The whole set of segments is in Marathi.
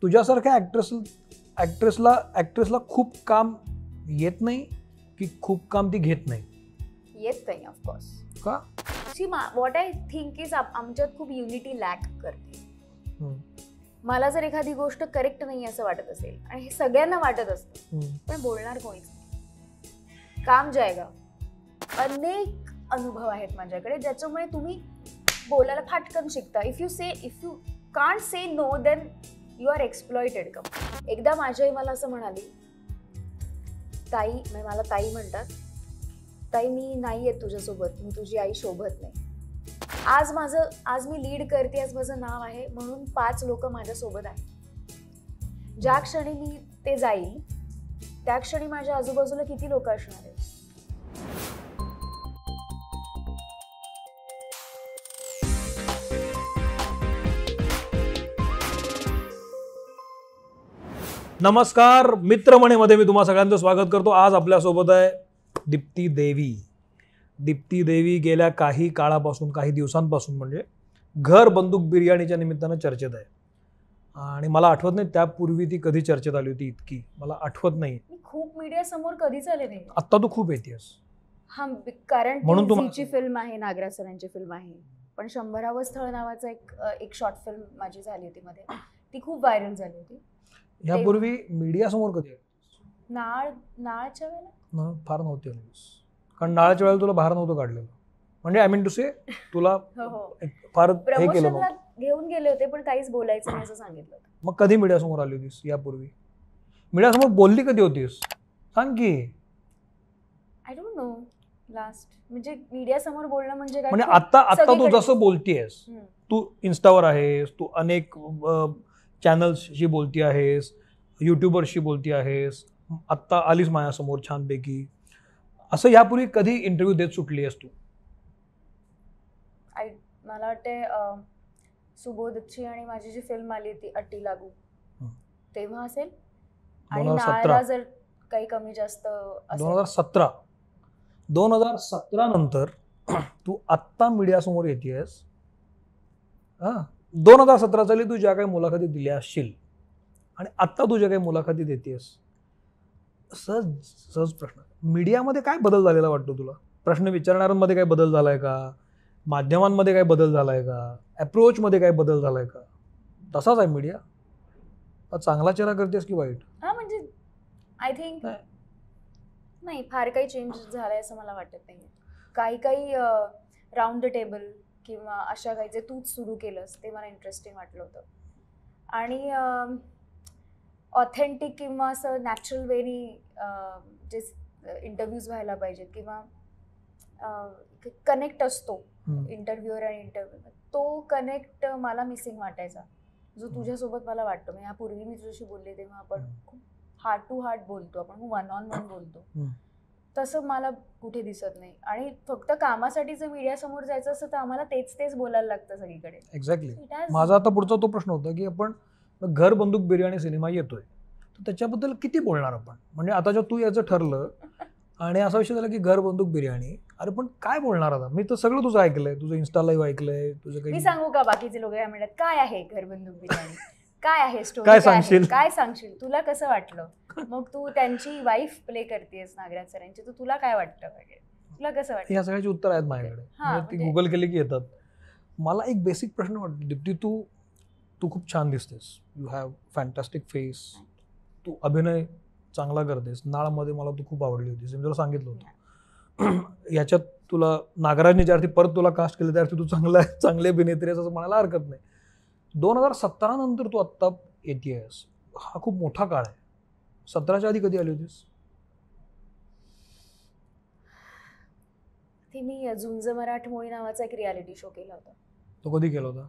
तुझ्यासारख्या ऍक्ट्रेसला खूप काम येत नाही की खूप काम ती घेत नाही? येत नाही ऑफकोर्स. का? See what I think is आमच्यात खूप युनिटी लॅक करते. मला जर एखादी गोष्ट करेक्ट नाही असं वाटत असेल आणि हे सगळ्यांना वाटत असतं पण बोलणार कोणीच नाही. काम जायगा. अनेक अनुभव आहेत माझ्याकडे ज्याच्यामुळे तुम्ही बोलायला फाटकन शिकता. If you can't say no then you are exploited. एकदा माझी आई मला असं म्हणाली, ताई, मला ताई म्हणतात, ताई मी नाही येत तुझ्यासोबत, मी तुझी आई शोभत नाही. आज मी लीड करते, आज माझं नाव आहे म्हणून 5 लोक माझ्या सोबत आहेत. ज्या क्षणी मी ते जाईल त्या क्षणी माझ्या आजूबाजूला किती लोक असणार आहेत. नमस्कार मित्रमणीमध्ये मी तुम्हा सगळ्यांचं स्वागत करतो. आज आपल्यासोबत आहे दीप्ती देवी. दीप्ती देवी गेल्या काही काळापासून, काही दिवसांपासून म्हणजे घर बंदूक बिर्याणीच्या निमित्तानं चर्चेत आहे. आणि मला आठवत नाही त्यापूर्वी ती कधी चर्चेत आली होती इतकी, मला आठवत नाही. खूप मीडिया समोर कधीच आले नाही. आत्ता तू खूप येतेस. हा, कारण म्हणून तुमची फिल्म आहे, नागराज सरांची फिल्म आहे, पण 100वे स्थळ नावाचं एक शॉर्ट फिल्म माझी झाली होती मध्ये, ती खूप व्हायरल झाली होती. यापूर्वी मीडिया समोर कधी? नाळच्या वेळेला फार नव्हती, कारण नाळाच्या वेळेला तुला बाहेर नव्हतं काढलेलं. म्हणजे आय मीन टू से तुला फार हे केलं नव्हतं. घेऊन गेले होते पण काहीच बोलायचं नाही असं सांगितलं होतं. मग कधी मीडिया समोर आली होतीस यापूर्वी? मीडिया समोर बोलली कधी होतीस सांग की. आय डोंट नो लास्ट, म्हणजे मीडिया समोर बोलणं म्हणजे काय? म्हणजे आता तू जसं बोलतीयस, तू इन्स्टावर आहेस, तू अनेक चॅनल्सशी बोलती आहेस, युट्यूबर्सशी बोलती आहेस, आत्ता आलीस माझ्यासमोर छानपैकी. असं यापूर्वी कधी इंटरव्ह्यू देत सुटली आहेस तू? मला वाटते सुबोधची आणि माझी जी फिल्म आली ती अट्टी लागू तेव्हा असेल, आणि नाळाला जर काही कमी जास्त 2017 नंतर तू आत्ता मीडिया समोर येतेस. 2017 साली तू ज्या काही मुलाखती दिल्या असशील आणि आत्ता तू ज्या काही मुलाखती देतेस, सहज प्रश्न, मीडियामध्ये काय बदल झालेला वाटतो तुला? प्रश्न विचारणाऱ्यांमध्ये काय बदल झालाय का? माध्यमांमध्ये काय बदल झालाय का? अप्रोचमध्ये काय बदल झालाय का? तसाच आहे मीडिया? चांगला चेहरा करतेस की वाईट? हा, म्हणजे आय थिंक नाही फार काही चेंज झालाय असं मला वाटत नाही. काही राऊंड द टेबल किंवा अशा काही जे तूच सुरू केलंस ते मला इंटरेस्टिंग वाटलं होतं. आणि ऑथेंटिक किंवा असं नॅचरल वेनी जे इंटरव्ह्यूज व्हायला पाहिजेत किंवा कनेक्ट असतो इंटरव्ह्यूअर आणि इंटरव्ह्यू, तो कनेक्ट मला मिसिंग वाटायचा, जो तुझ्यासोबत मला वाटतो. म्हणजे यापूर्वी मी तुझ्याशी बोलले तेव्हा आपण खूप हार्ट टू हार्ट बोलतो, आपण वन ऑन वन बोलतो, तसं मला कुठे दिसत नाही. आणि फक्त कामासाठी जर मीडिया समोर जायचं असतं तर आम्हाला तेच बोलायला लागतं सगळीकडे. एक्झॅक्टली. माझा आता पुढचा तो प्रश्न होता की आपण घर बंदूक बिर्याणी सिनेमा येतोय तर त्याच्याबद्दल किती बोलणार आपण? म्हणजे आता जेव्हा तू याचं ठरलं आणि असा विषय झाला की घर बंदूक बिर्याणी, अरे पण काय बोलणार आता? मी तर सगळं तुझं ऐकलंय, तुझं इन्स्टा लाईव्ह ऐकलंय, तुझं काही. मी सांगू का बाकीचे लोक काय म्हणतात, काय आहे घर बंदूक बिर्याणी, काय आहे स्टोरी, काय सांगशील, तुला कसं वाटलं? मग तू त्यांची वाईफ प्ले करतेस नागराज सरांची, तर तुला काय वाटतं? तुला कसं वाटतं? या सगळ्याची उत्तर आहेत माझ्याकडे, ती गुगल केली की येतात. मला एक बेसिक प्रश्न वाटतो दीप्ती, तू खूप छान दिसतेस, यू हॅव फॅन्टॅस्टिक फेस, तू अभिनय चांगला करतेस. नाळमध्ये मला तू खूप आवडली होतीस, मी तुला सांगितलं होतं. याच्यात तुला नागराजने ज्यार्थी परत तुला कास्ट केलं त्यार्थी तू चांगली अभिनेत्री आहेस असं म्हणायला हरकत नाही. 2017 नंतर तू आत्ता येतेस, हा खूप मोठा काळ आहे. 17च्या आधी कधी आली होतीस? मी झुंज मराठमोळी नावाचा एक रियालिटी शो केला होता. तो कधी केला होता?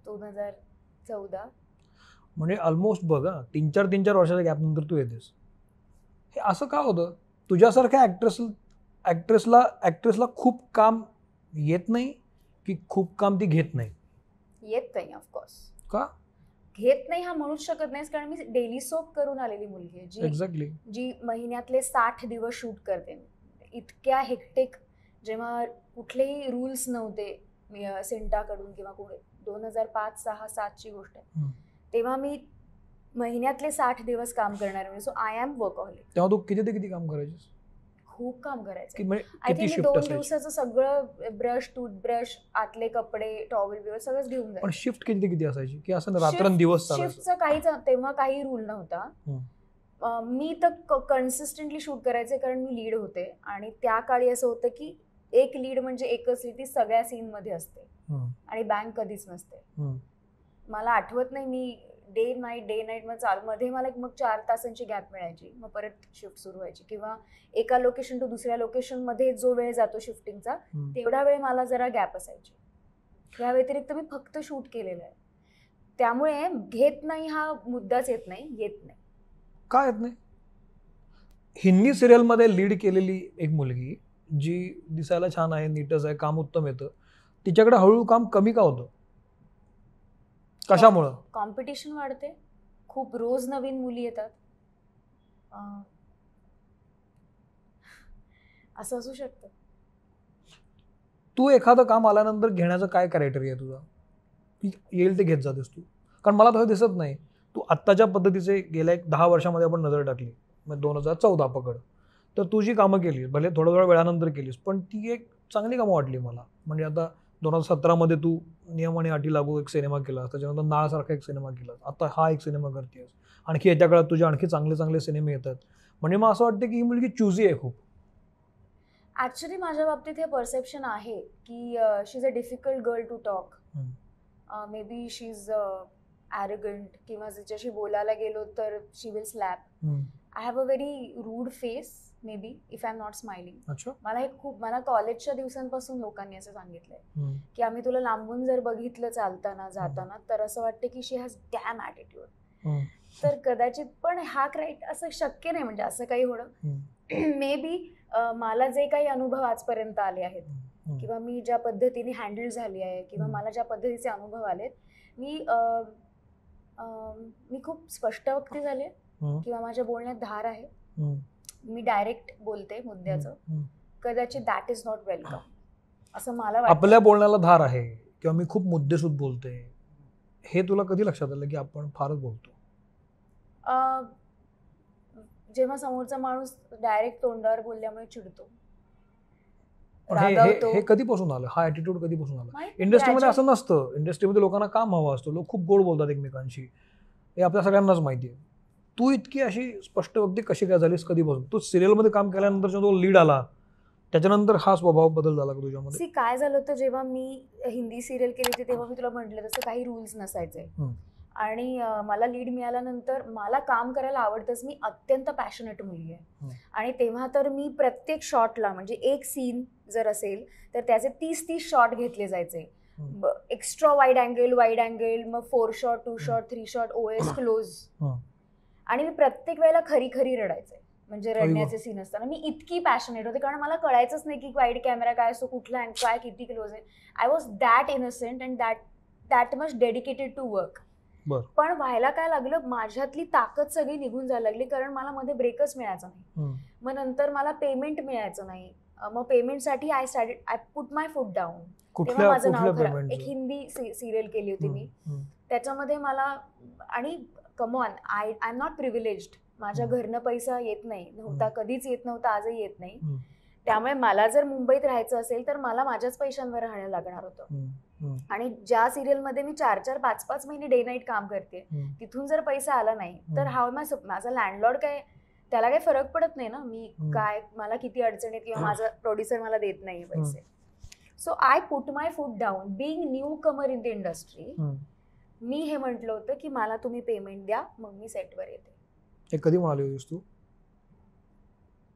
2014. म्हणजे ऑलमोस्ट बघ, 3-4 वर्षाच्या गॅप नंतर तू येतेस. हे असं का होतं? तुझ्यासारख्या ऍक्ट्रेसला खूप काम येत नाही की खूप काम ती घेत नाही? येत नाही ऑफकोर्स. का घेत नाही हा म्हणूच शकत नाहीस, कारण मी डेली सोप करून आलेली मुलगी आहे, एक्झॅक्टली जी महिन्यातले 60 दिवस शूट करते. इतक्या हेक्टिक, जेव्हा कुठलेही रूल्स नव्हते सिंटाकडून किंवा कुठे, 2005, 6, 7ची गोष्ट आहे, तेव्हा मी महिन्यातले 60 दिवस काम करणारे म्हणजे. So I am workaholic. तेव्हा तू किती ते किती काम करायचीस? खूप काम करायचं. की म्हणजे आय किती थिंक शिफ्ट 2 असायची? दिवसाचं सगळं ब्रश, टूथब्रश, आतले कपडे, टॉवेल बिवेल सगळंच घेऊन पण जायचं. शिफ्ट किती ते किती असायची की असं रात्रंदिवस चालायचं? शिफ्टचा काहीच तेव्हा काही रूल नव्हता. मी तर कन्सिस्टंटली शूट करायचे कारण मी लीड होते आणि त्या काळी असं होतं की एक लीड म्हणजे एकच लीड ती सगळ्या सीन मध्ये असते आणि बँक कधीच नसते. मला आठवत नाही, मी डे नाईट मग मध्ये मला मग 4 तासांची गॅप मिळायची, मग परत शिफ्ट सुरू व्हायची किंवा एका लोकेशन टू दुसऱ्या लोकेशन मध्ये जो वेळ जातो शिफ्टिंगचा तेवढा वेळ मला जरा गॅप असायची. या व्यतिरिक्त मी फक्त शूट केलेलं आहे. त्यामुळे घेत नाही हा मुद्दाच येत नाही. काय येत नाही? हिंदी सिरियल मध्ये लीड केलेली एक मुलगी जी दिसायला छान आहे, नीटच आहे, काम उत्तम येतं, तिच्याकडे हळूहळू काम कमी का होतं? कशामुळं? कॉम्पिटिशन वाढते, खूप रोज नवीन मुली येतात, असं असू शकतं. तू एखादं काम आल्यानंतर घेण्याचं काय क्रायटेरिया तुझा? येईल ते घेत जातेस तू? कारण मला तसं दिसत नाही. तू आत्ताच्या पद्धतीचे गेल्या 10 वर्षामध्ये आपण नजर टाकली, मग 2014 पकड, तर तू जी कामं केली, भले थोड्या वेळानंतर केलीस, पण ती एक चांगली कामं वाटली मला. म्हणजे आता 2017 मध्ये तू नियम आणि अटी लागू एक सिनेमा केला, त्याच्यानंतर नाळसारखा एक सिनेमा केला, आता हा एक सिनेमा करतेस, आणखी येत्या काळात तुझे आणखी चांगले चांगले सिनेमे येतात. म्हणजे मग असं वाटतं की ही मुलगी चुजी आहे खूप. ऍक्च्युली माझ्या बाबतीत हे परसेप्शन आहे की she is a difficult girl to talk. May be she is arrogant किंवा जिच्याशी बोलायला गेलो तर she will slap. I have a very rude face may be if I am not smiling. मला कॉलेजच्या दिवसांपासून लोकांनी असं सांगितलंय की आम्ही तुला लांबून जर बघितलं चालताना जाताना तर असं वाटतं की शी हॅज डॅम ॲटिट्यूड. तर कदाचित पण हा असं शक्य नाही, म्हणजे असं काही होणं. मे बी मला जे काही अनुभव आजपर्यंत आले आहेत किंवा मी ज्या पद्धतीने हँडल झाली आहे किंवा मला ज्या पद्धतीचे अनुभव आलेत, मी खूप स्पष्ट वक्ती झाले किंवा माझ्या बोलण्यात धार आहे, मी डायरेक्ट बोलते मुद्द्याचं. कदाचित दॅट इज नॉट वेलकम असं मला वाटतं. आपल्या बोलण्याला धार आहे किंवा मी खूप मुद्देसूद बोलते, हे तुला कधी लक्षात आलं की आपण फारच बोलतो? जेव्हा समोरचा माणूस डायरेक्ट तोंडावर बोलल्यामुळे चिडतो, हे कधीपासून आलं? हा ॲटिट्यूड कधीपासून आला? इंडस्ट्रीमध्ये असं नसतं. इंडस्ट्रीमध्ये लोकांना काम हवं असतं, लोक खूप गोड बोलतात एकमेकांशी, हे आपल्या सगळ्यांनाच माहिती आहे. तू इतकी अशी स्पष्ट व्यक्ती कशी काय झालीस कधीपासून? तू सिरियलमध्ये काम केल्यानंतर जो लीड आला त्याच्यानंतर हा स्वभाव बदल झाला का तुझ्यामध्ये? काय झालं होतं, जेव्हा मी हिंदी सिरियल केली होती तेव्हा मी तुला म्हटलं तसं काही रूल्स नसायचे आणि मला लीड मिळाल्यानंतर मला काम करायला आवडतंच. मी अत्यंत पॅशनेट मुलगी आहे आणि तेव्हा तर मी प्रत्येक शॉटला, म्हणजे एक सीन जर असेल तर त्याचे 30-30 शॉट घेतले जायचे. एक्स्ट्रा वाईड अँगल, मग 4 shot, 2 shot, 3 shot, OS close. आणि मी प्रत्येक वेळेला खरी खरी रडायचे, म्हणजे रडण्याचे सीन असताना. मी इतकी पॅशनेट होते कारण मला कळायचंच नाही की वाईड कॅमेरा काय असतो, कुठला काय किती क्लोज आहे. I was that innocent and that much dedicated to work. पण व्हायला काय लागलं, माझ्यातली ताकद सगळी निघून जायला लागली कारण मला मध्ये ब्रेकच मिळायचा नाही. मग नंतर मला पेमेंट मिळायचं नाही. मग पेमेंटसाठी I put my foot down. तेव्हा माझं नाव खराब. एक हिंदी सिरियल केली होती मी, त्याच्यामध्ये मला, आणि come on, I am not privileged. माझ्या घरनं पैसा येत नाही नव्हता, कधीच येत नव्हता, आजही येत नाही. त्यामुळे मला जर मुंबईत राहायचं असेल तर मला माझ्याच पैशांवर राहायला लागणार होतं. आणि ज्या सिरियलमध्ये मी 4-4, 5-5 महिने डे नाईट काम करते, तिथून जर पैसा आला नाही तर माझा लँडलॉर्ड काय, त्याला काही फरक पडत नाही ना, मी काय, मला किती अडचणीत किंवा माझा प्रोड्युसर मला देत नाही पैसे. So I put my foot down. Being newcomer in the industry, मी हे म्हटलं होतं की मला तुम्ही पेमेंट द्या, मग मी सेटवर येते. हे कधी म्हणाली होतीस तू?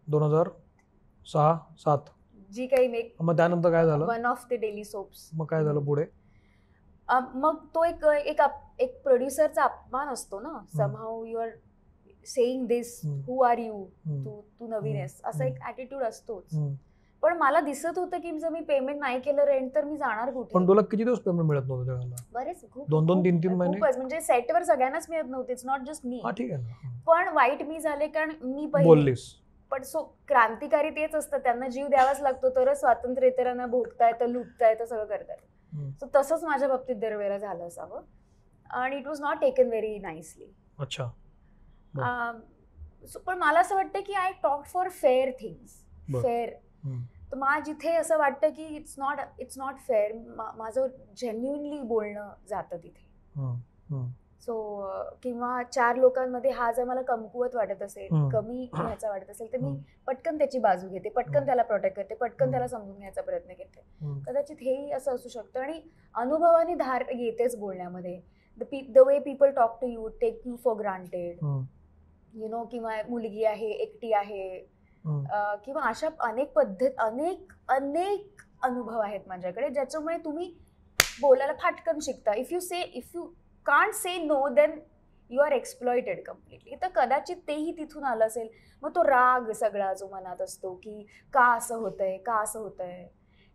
2006-07? जी काही मग त्यानंतर काय झालं? One of the daily soaps. मग काय झालं पुढे? मग तो एक प्रोड्युसरचा अपमान असतो ना, somehow you are saying this, who are you, तू नवीन आहेस, असा एक ॲटिट्यूड असतोच. पण मला दिसत होतं की जर मी पेमेंट नाही केलं रेंट तर मी जाणार कुठे. पण तुला किती दिवस पेमेंट मिळत नव्हतं त्यावेळेला? बरेच, 2-2, 3-3 महिने. खूपच, म्हणजे सेटवर सगळ्यांनाच मिळत नव्हते, इट्स नॉट जस्ट मी. ठीक आहे ना. पण वाईट मी झाले कारण मी बोललीस. पण क्रांतिकारी तेच असतं, त्यांना जीव द्यावाच लागतो तरच स्वातंत्र्य इतरांना भोगता येतं, लुटता येतं, सगळं करता येतं. सो तसंच माझ्या बाबतीत दरवेळेला झालं असावं आणि it was not taken very nicely. अच्छा. पण मला असं वाटतं की I talk for fair things. बरं. फेअर. तर मला जिथे असं वाटतं की इट्स नॉट फेअर, माझं जेन्युइनली बोलणं जातं तिथे. सो किंवा 4 लोकांमध्ये हा जर मला कमकुवत वाटत असेल, कमी ह्याचा वाटत असेल, तर मी पटकन त्याची बाजू घेते, पटकन त्याला प्रोटेक्ट करते, पटकन त्याला समजून घ्यायचा प्रयत्न करते. कदाचित हेही असं असू शकतं. आणि अनुभवाने धार येतेच बोलण्यामध्ये. The way people talk to you, take you for granted, you know, किंवा मुलगी आहे, एकटी आहे, किंवा अशा अनेक अनुभव आहेत माझ्याकडे, ज्याच्यामुळे तुम्ही बोलायला फाटकन शिकता. If you can't say no, then you are exploited completely. तर कदाचित तेही तिथून आलं असेल. मग तो राग सगळा जो मनात असतो की का असं होतंय,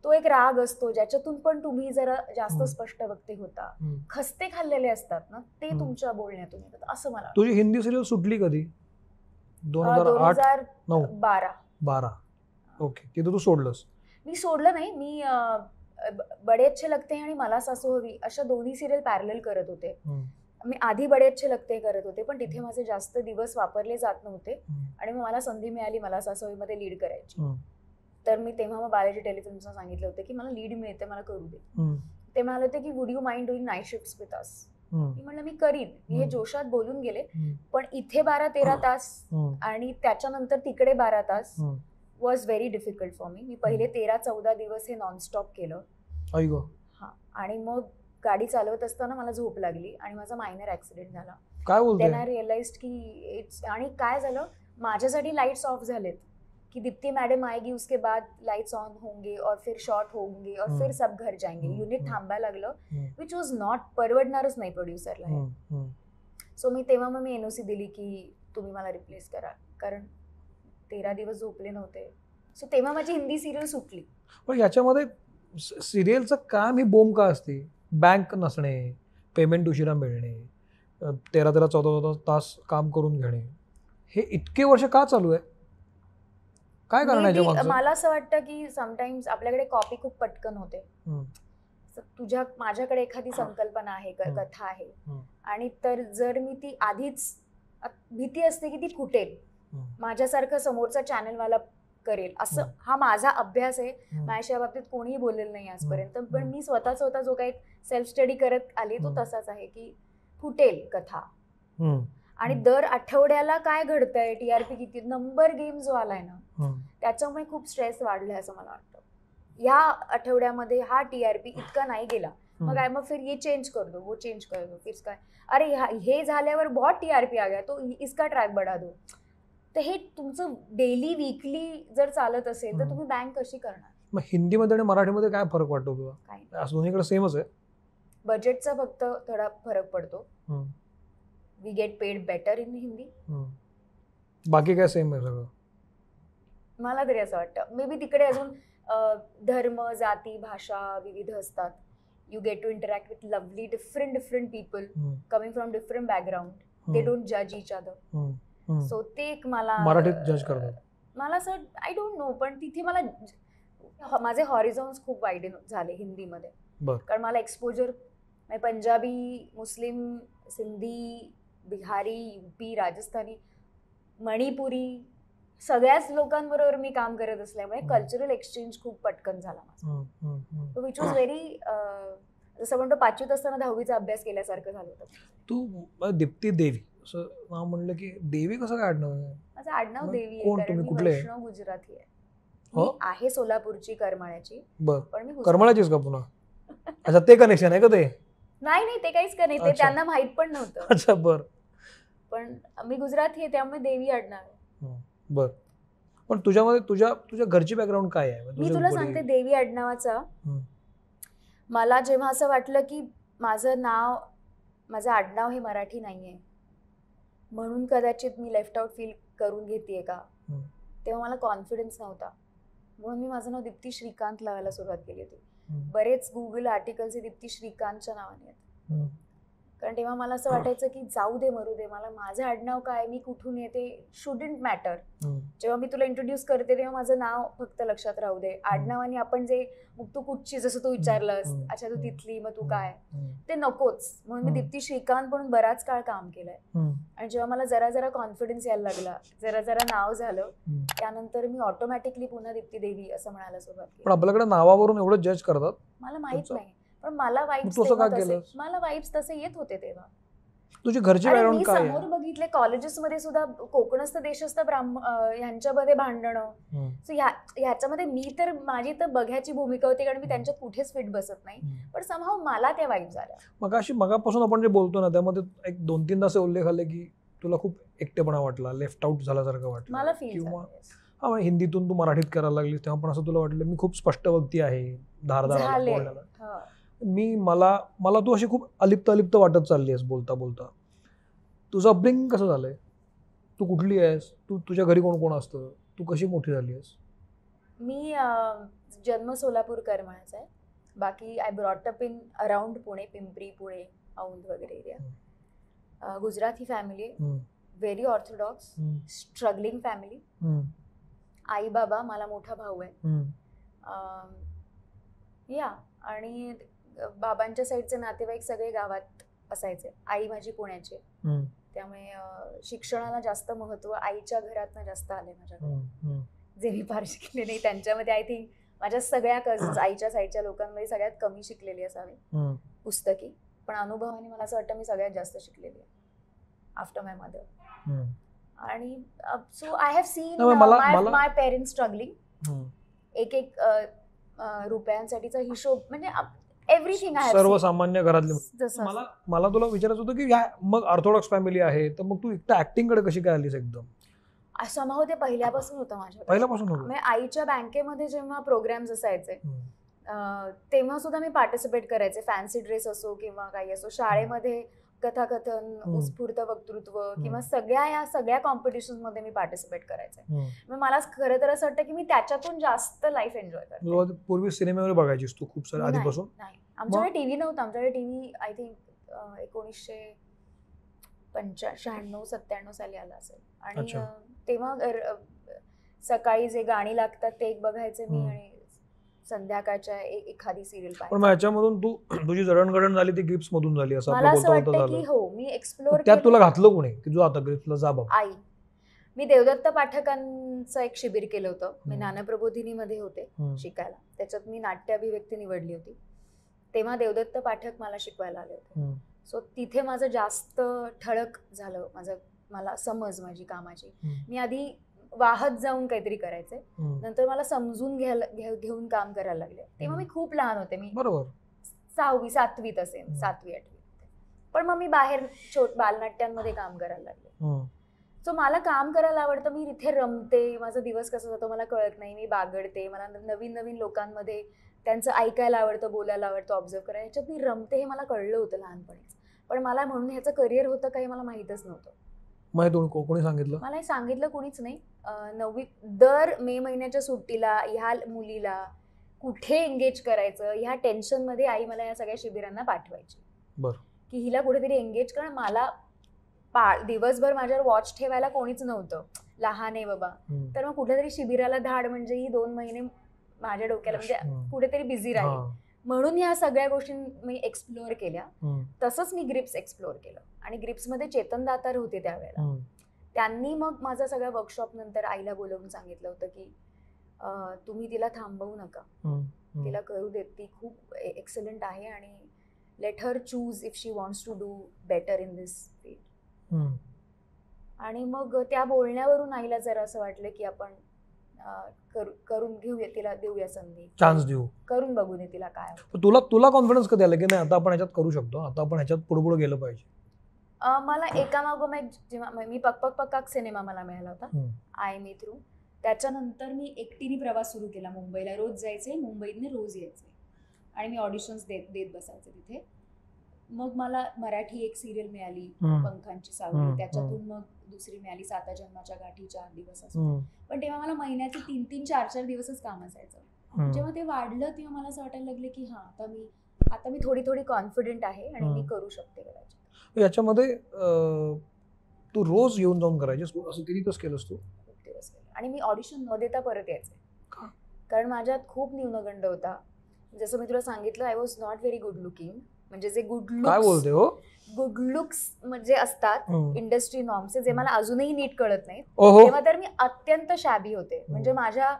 तो एक राग असतो, ज्याच्यातून पण तुम्ही जरा जास्त स्पष्ट वक्ते होता. खस्ते खाल्लेले असतात ना, ते तुमच्या बोलण्यातून येतात असं मला वाटतं. तुझी हिंदी सिरियल सुटली कधी? 2012. ओके. तिथं तू सोडलंस? मी सोडलं नाही. मी बडे अच्छे लगते हैं आणि मला सासू हवी अशा दोन्ही सिरियल पॅरलल करत होते. मी आधी बडे अच्छे लगते करत होते, पण तिथे माझे जास्त दिवस वापरले जात नव्हते. आणि मग मला संधी मिळाली मला सासू हवीमध्ये लीड करायची. तर मी तेव्हा मग बालाजी टेलिफिल्म्सना सांगितलं होतं की मला लीड मिळते, मला करू दे. ते म्हणाले होते की would you mind doing night shifts with us. मी म्हणलं मी करीन. मी हे जोशात बोलून गेले, पण इथे 12-13 तास आणि त्याच्यानंतर तिकडे 12 तास was very difficult for me. मी पहिले 13-14 दिवस हे नॉनस्टॉप केलं. हा. आणि मग गाडी चालवत असताना मला झोप लागली आणि माझा मायनर ऍक्सिडेंट झाला. काय बोलते? देन आय रिअलाइज्ड की इट्स. आणि काय झालं, माझ्यासाठी लाईट्स ऑफ झालेत कि दीप्ति मैडम आएगी, उसके बाद लाइट्स ऑन होंगे और फिर शॉर्ट होंगे और फिर सब घर जाएंगे. युनिट थांबायला लागलं, विच वॉज नॉट परवडणारच नाही प्रोड्युसरला. सो मी तेव्हा मग मी एनओसी दिली की तुम्ही मला रिप्लेस करा, कारण 13 दिवस झोपले नव्हते. सो तेव्हा माझी हिंदी सिरियल सुटली. पण याच्यामध्ये सिरियलचं काम ही बोंब का असते? बँक नसणे, पेमेंट उशिरा मिळणे, 13-14 तास काम करून घेणे, हे इतके वर्ष का चालू आहे? काय कारण? मला असं वाटतं की समटाइम्स आपल्याकडे कॉपी खूप पटकन होते. माझ्याकडे एखादी संकल्पना आहे, कथा आहे, आणि तर जर मी ती आधीच, भीती असते की ती फुटेल, माझ्यासारखं समोरचा चॅनलवाला करेल असं. हा माझा अभ्यास आहे. माझ्या बाबतीत कोणीही बोललेलं नाही आजपर्यंत, पण मी स्वतः जो काही सेल्फ स्टडी करत आले तो तसाच आहे की फुटेल कथा. आणि दर आठवड्याला काय घडतंय, टीआरपी किती, नंबर गेम जो आलाय ना, त्याच्यामुळे खूप स्ट्रेस वाढलाय असं मला वाटतं. या आठवड्यामध्ये हा टीआरपी इतका नाही गेला, मग काय, मग फिर ये चेंज कर दो, वो चेंज कर दो, फिर काय, अरे हे झाल्यावर बहुत टीआरपी आ गया तो इसका ट्रॅक बढ़ा दो. तर हे तुमचं डेली वीकली जर चालत असेल तर तुम्ही बँक कशी करणार? मग हिंदीमध्ये आणि मराठीमध्ये काय फरक वाटतो तुला? काय असं दोन्हीकडे सेमच आहे? बजेटचा फक्त थोडा फरक पडतो. We get paid better in Hindi. बाकी काय सेम आहे सगळं? मला तरी असं वाटतं. मे बी तिकडे अजून धर्म, जाती, भाषा विविध असतात. You get to interact with lovely different people coming from different background. They don't जज इच अदर. सो ते एक मला मराठीत जज करतात. मला असं आय डोंट नो, पण तिथे मला माझे हॉरिझॉन्स खूप वाईड झाले हिंदीमध्ये. कारण मला एक्सपोजर पंजाबी, मुस्लिम, सिंधी, बिहारी, यूपी, राजस्थानी, मणिपुरी सगळ्याच लोकांबरोबर मी काम करत असल्यामुळे कल्चरल एक्सचेंज खूप पटकन झाला माझा. विच वॉज व्हेरी, जसं म्हणतो 5वीत असताना 10वीचा अभ्यास केल्यासारखं झालं होतं. तू दीप्ती देवी असं नाव म्हणलं की देवी कसं काय आडनाव आहे? माझं आडनाव देवी आहे, कारण मी वैष्णव गुजराती आहे. मी आहे सोलापूरची, करमाळ्याची. पण मी करमाळ्याचीच का पुन्हा? अच्छा, ते कनेक्शन आहे का ते? नाही, ते काहीच नाही, ते त्यांना माहित पण नव्हतं. अच्छा, बर. पण मी गुजराती आहे त्यामुळे देवी आडनाव आहे. बर. पण तुझ्यामध्ये तुझ्या घरची बॅकग्राऊंड काय आहे? मी तुला सांगते देवी आडनावाचा. मला जेव्हा असं वाटलं की माझं आडनाव हे मराठी नाहीये, म्हणून कदाचित मी लेफ्ट आउट फील करून घेतेय का, तेव्हा मला कॉन्फिडन्स नव्हता. म्हणून मी माझं नाव दीप्ती श्रीकांत लावायला सुरुवात केली होती. बरेच गुगल आर्टिकल्स दीप्ती श्रीकांतच्या नावाने आहेत, कारण तेव्हा मला असं वाटायचं की जाऊ दे मरू दे, मला माझं आडनाव काय, मी कुठून येते, शुडंट मॅटर. जेव्हा मी तुला इंट्रोड्यूस करते तेव्हा माझं नाव फक्त लक्षात राहू दे. आडनावाने आपण जे, मग तू कुठची, जसं तू विचारलंस, अच्छा तू तिथली, मग तू काय, ते नकोच. म्हणून मी दीप्ती श्रीकांत म्हणून बराच काळ काम केलंय. आणि जेव्हा मला जरा जरा कॉन्फिडन्स यायला लागला, जरा जरा नाव झालं, त्यानंतर मी ऑटोमॅटिकली पुन्हा दीप्ती देवी असं म्हणायला सुरुवात केली. पण आपल्याकडे नावावरून एवढं जज करतात, मला माहित नाही, पण मला वाईब्स तसे येत होते तेव्हा. तुझी घरची बॅकग्राऊंड काय आहे? समोर बघितले कॉलेजेसमध्ये सुद्धा कोकणस्थ देशस्थ ह्यांच्यामध्ये भांडणं, ह्याच्यामध्ये मी तर, माझी तर बघ्याची भूमिका होती, कारण मी त्यांच्यात कुठेच फिट बसत नाही, पण समहाव मला त्या वाईब्स आल्या. मगापासून आपण जे बोलतो ना, त्यामध्ये एक 2-3 असे उल्लेख आले की तुला खूप एकटेपणा वाटला, लेफ्ट आउट झाल्यासारखं वाटलं, मला फील किंवा हिंदीतून तू मराठीत करायला लागलीस तेव्हा पण असं तुला वाटलं मी खूप स्पष्ट व्यक्ती आहे धारदार बोलण्याला. मला तू अशी खूप अलिप्त वाटत चालली आहेस बोलता बोलता. तुझं अपब्रिंगिंग कसं झालंय? तू कुठली आहेस? तुझ्या घरी कोण कोण असतं? तू कशी मोठी झाली आहेस? मी जन्म सोलापूर करमाळाचा आहे. बाकी I brought up in around Pune, Pimpri, Pune, Aundh वगैरे एरिया. गुजराती फॅमिली आहे, व्हेरी ऑर्थोडॉक्स, स्ट्रगलिंग फॅमिली. आई बाबा, मला मोठा भाऊ आहे. आणि बाबांच्या साईडचे नातेवाईक सगळे गावात असायचे. आई माझी पुण्याची, त्यामुळे शिक्षणाला जास्त महत्व आईच्या घरातनं जास्त आले माझ्याकडे, जे मी फार शिकले नाही. त्यांच्यामध्ये आय थिंक माझ्या सगळ्या कझन्स आईच्या साईडच्या लोकांमध्ये सगळ्यात कमी शिकलेली असावी पुस्तकी, पण अनुभवाने मला असं वाटतं मी सगळ्यात जास्त शिकलेली आहे आफ्टर माय मदर. आणि so I have seen my parents struggling. एक रुपयांसाठीचा हिशोब, म्हणजे एव्हरीथिंग आहे सर्वसामान्य घरातले. मला तुला विचारायचं होतं की मग ऑर्थोडॉक्स फॅमिली आहे, तर मग तू एकटा ऍक्टिंग कडे कशी काय आलीस? एकदम समहाव ते पहिल्यापासून होतं माझ्या. पहिल्यापासून होतं? म्हणजे आईच्या बँकेमध्ये जेव्हा प्रोग्राम्स असायचे तेव्हा सुद्धा मी पार्टिसिपेट करायचे, फॅन्सी ड्रेस असो किंवा काही असो. शाळेमध्ये कथाकथन, उत्स्फूर्त वक्तृत्व किंवा सगळ्या कॉम्पिटिशन मध्ये मी पार्टिसिपेट करायचे. मग मला खरं तर असं वाटतं की मी त्याच्यातून जास्त लाईफ एन्जॉय करते. पूर्वी सिनेमावर बघायचीस तू खूप सारे आधीपासून? नाही, आमच्याकडे टीव्ही नव्हता. आमच्याकडे टीव्ही आय थिंक 1996-97 साली आला असेल. आणि तेव्हा सकाळी जे गाणी लागतात ते एक बघायचे मी, आणि संध्याकाळच्या एखादी सिरियल पाहिजे. पण याच्यामधून तुझी जडणघडण झाली ती ग्रिप्स मधून झाली असं मला असं वाटतं की हो, मी एक्सप्लोर. त्यात तुला घातलं कोणी की तू आता ग्रिप्सला जा बाबा? आई. मी देवदत्त पाठकांचं एक शिबिर केलं होतं. मी ज्ञानप्रबोधिनीमध्ये होते शिकायला. त्याच्यात मी नाट्य अभिव्यक्ती निवडली होती. तेव्हा देवदत्त पाठक मला शिकवायला आले होते. सो तिथे माझं जास्त ठळक झालं मला समज माझी कामाची. मी आधी वाहत जाऊन काहीतरी करायचे, नंतर मला समजून घेऊन काम करायला लागले. तेव्हा मी खूप लहान होते, मी बरोबर 6वी-7वीत असेल, 7वी-8वीत. पण मग मी बाहेर बालनाट्यांमध्ये काम करायला लागले. सो मला काम करायला आवडतं, मी इथे रमते, माझा दिवस कसा जातो मला कळत नाही, मी बागडते, मला नवीन नवीन लोकांमध्ये त्यांचं ऐकायला आवडतं, बोलायला आवडतं, ऑब्झर्व करायला, ह्याच्यात मी रमते हे मला कळलं होतं लहानपणीच. पण मला म्हणून ह्याचं करिअर होतं काही मला माहीतच नव्हतं. कोणी सांगितलं? मला हे सांगितलं कोणीच नाही. 9वी दर मे महिन्याच्या सुट्टीला ह्या मुलीला कुठे एंगेज करायचं ह्या टेन्शनमध्ये आई मला या सगळ्या शिबिरांना पाठवायची. की हिला कुठेतरी एंगेज करणं. मला दिवसभर माझ्यावर वॉच ठेवायला कोणीच नव्हतं, लहान आहे बाबा, तर मग कुठेतरी शिबिराला धाड म्हणजे ही 2 महिने माझ्या डोक्याला म्हणजे कुठेतरी बिझी राहील. म्हणून ह्या सगळ्या गोष्टी मी एक्सप्लोअर केल्या. तसंच मी ग्रिप्स एक्सप्लोअर केलं. आणि ग्रिप्समध्ये चेतन दातार होते त्यावेळेला. त्यांनी मग माझा सगळ्या वर्कशॉप नंतर आईला बोलवून सांगितलं होतं की तुम्ही तिला थांबवू नका, तिला करू देत, ती खूप एक्सलंट आहे आणि let her choose if she wants to do better in this field. आणि मग त्या बोलण्यावरून आईला जरा असं वाटलं की आपण करून घेऊया, तिला देऊया संधी, चान्स देऊ, करून बघू दे तिला काय. तुला कॉन्फिडन्स कधी आला की नाही आता आपण ह्याच्यात करू शकतो, आता आपण ह्याच्यात पुढे गेलं पाहिजे? मला एकामागोम एक, जेव्हा मी पक पकाक सिनेमा मला मिळाला होता IME थ्रू, त्याच्यानंतर मी एकटीने प्रवास सुरू केला. मुंबईला रोज जायचे, मुंबईतने रोज यायचे आणि मी ऑडिशन्स देत बसायचे तिथे. मग मला मराठी एक सिरियल मिळाली, पंखांची सावली, त्याच्यातून मग दुसरी मिळाली 7 जन्माच्या गाठी 4 दिवस असं. पण तेव्हा मला महिन्याचे 3-3, 4-4 दिवसच काम असायचं. जेव्हा ते वाढलं तेव्हा मला असं वाटायला लागलं की आता मी थोडी कॉन्फिडंट आहे आणि मी करू शकते कदाचित. याच्यामध्ये तू रोज येऊन जाऊन करायचीस, असं किती दिवस केलंस तू? खूप दिवस केले. आणि मी ऑडिशन न देता परत यायचे, का? कारण माझ्यात खूप न्यूनगंड होता. जसं मी तुला सांगितलं, I was not very good looking. म्हणजे जे काय बोलते हो? गुड लुक्स म्हणजे असतात इंडस्ट्री नॉर्म्स, जे मला अजूनही नीट कळत नाहीत, ओहो. तेव्हा तर मी अत्यंत शॅबी होते. म्हणजे माझ्या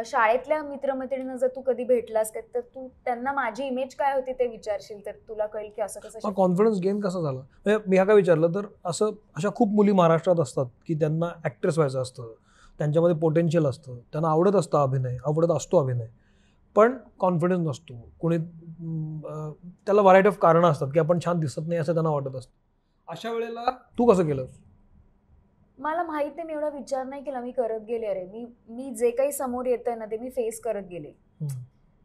शाळेतल्या मित्रमैत्रिणींना जर तू कधी भेटलास का, तर तू त्यांना माझी इमेज काय होती ते विचारशील, तर तुला कळेल की असं कसं. कॉन्फिडन्स गेन कसं झालं? म्हणजे मी ह्या काय विचारलं तर अशा खूप मुली महाराष्ट्रात असतात की त्यांना ऍक्ट्रेस व्हायचं असतं, त्यांच्यामध्ये पोटेन्शियल असतं, त्यांना आवडत असतं अभिनय, आवडत असतो अभिनय, पण कॉन्फिडन्स नसतो. कोणी त्याला व्हरायटी ऑफ कारणं असतात की आपण छान दिसत नाही असं त्यांना वाटत असतं. अशा वेळेला तू कसं केलं? मला माहित नाही, मी एवढा विचार नाही केला, मी करत गेले. अरे मी जे काही समोर येतंय ना ते मी फेस करत गेले.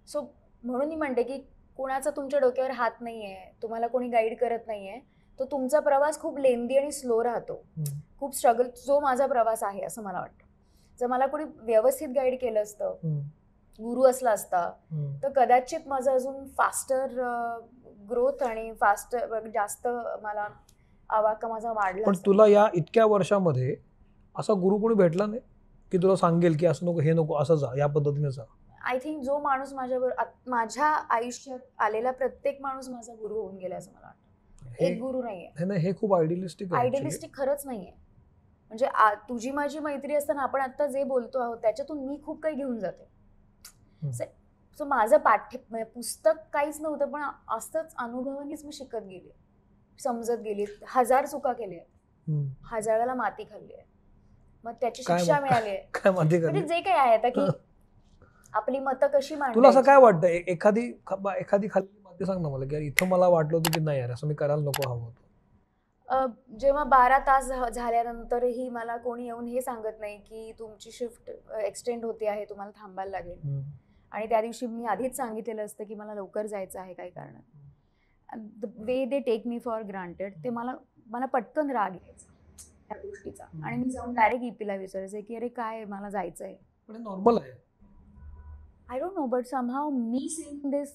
सो म्हणून मी म्हणते की कोणाचा तुमच्या डोक्यावर हात नाहीये, तुम्हाला कोणी गाईड करत नाहीये, तो तुमचा प्रवास खूप लेंदी आणि स्लो राहतो. खूप स्ट्रगल जो माझा प्रवास आहे असं मला वाटतं. जर मला कोणी व्यवस्थित गाईड केलं असतं, गुरु असला असता, तर कदाचित माझं अजून फास्टर ग्रोथ आणि फास्टर जास्त मला आवाका माझा वाढला. पण तुला या इतक्या वर्षामध्ये असा गुरु कोणी भेटला नाही की तुला सांगेल की असं नको, हे नको, असं जा, या पद्धतीने जा? आय थिंक जो माणूस माझ्या आयुष्यात आलेला प्रत्येक माणूस माझा गुरु होऊन गेला असं मला वाटतं. एक गुरु नाहीये. हे खूप आयडियलिस्टिक आहे. आयडियलिस्टिक खरंच नाहीये. म्हणजे तुझी माझी मैत्री असताना आपण आता जे बोलतो आहोत त्याच्यातून मी खूप काही घेऊन जाते. सो माझं पुस्तक काहीच नव्हतं, पण असंच अनुभवानेच मी शिकत गेले, समजत गेली. 1000 चुका केल्या, 1000ला माती खाल्ली आहे, मग त्याची शिक्षा मिळाली आहे. काय माती खाल्ली? म्हणजे जे काही आहे आता की आपली मतं कशी मांडायची. तुला असं काय वाटतं, एखादी खाल्ली माती सांग ना मला, की इथं मला वाटलं होतं की नाही यार असं मी करायला नको हवं होतं? जेव्हा 12 तास झाल्यानंतरही मला कोणी येऊन हे सांगत नाही की तुमची शिफ्ट एक्सटेंड होते आहे, तुम्हाला थांबायला लागेल, आणि त्या दिवशी मी आधीच सांगितलेलं असतं की मला लवकर जायचं आहे काही कारणाने, the way they take me for granted, ते मला पटकन राग यायचा त्या गोष्टीचा. आणि मी जाऊन डायरेक्ट ईपीला विचारायचे की अरे काय मग जायचं आहे. पण नॉर्मल आहे. I don't know, but somehow me saying this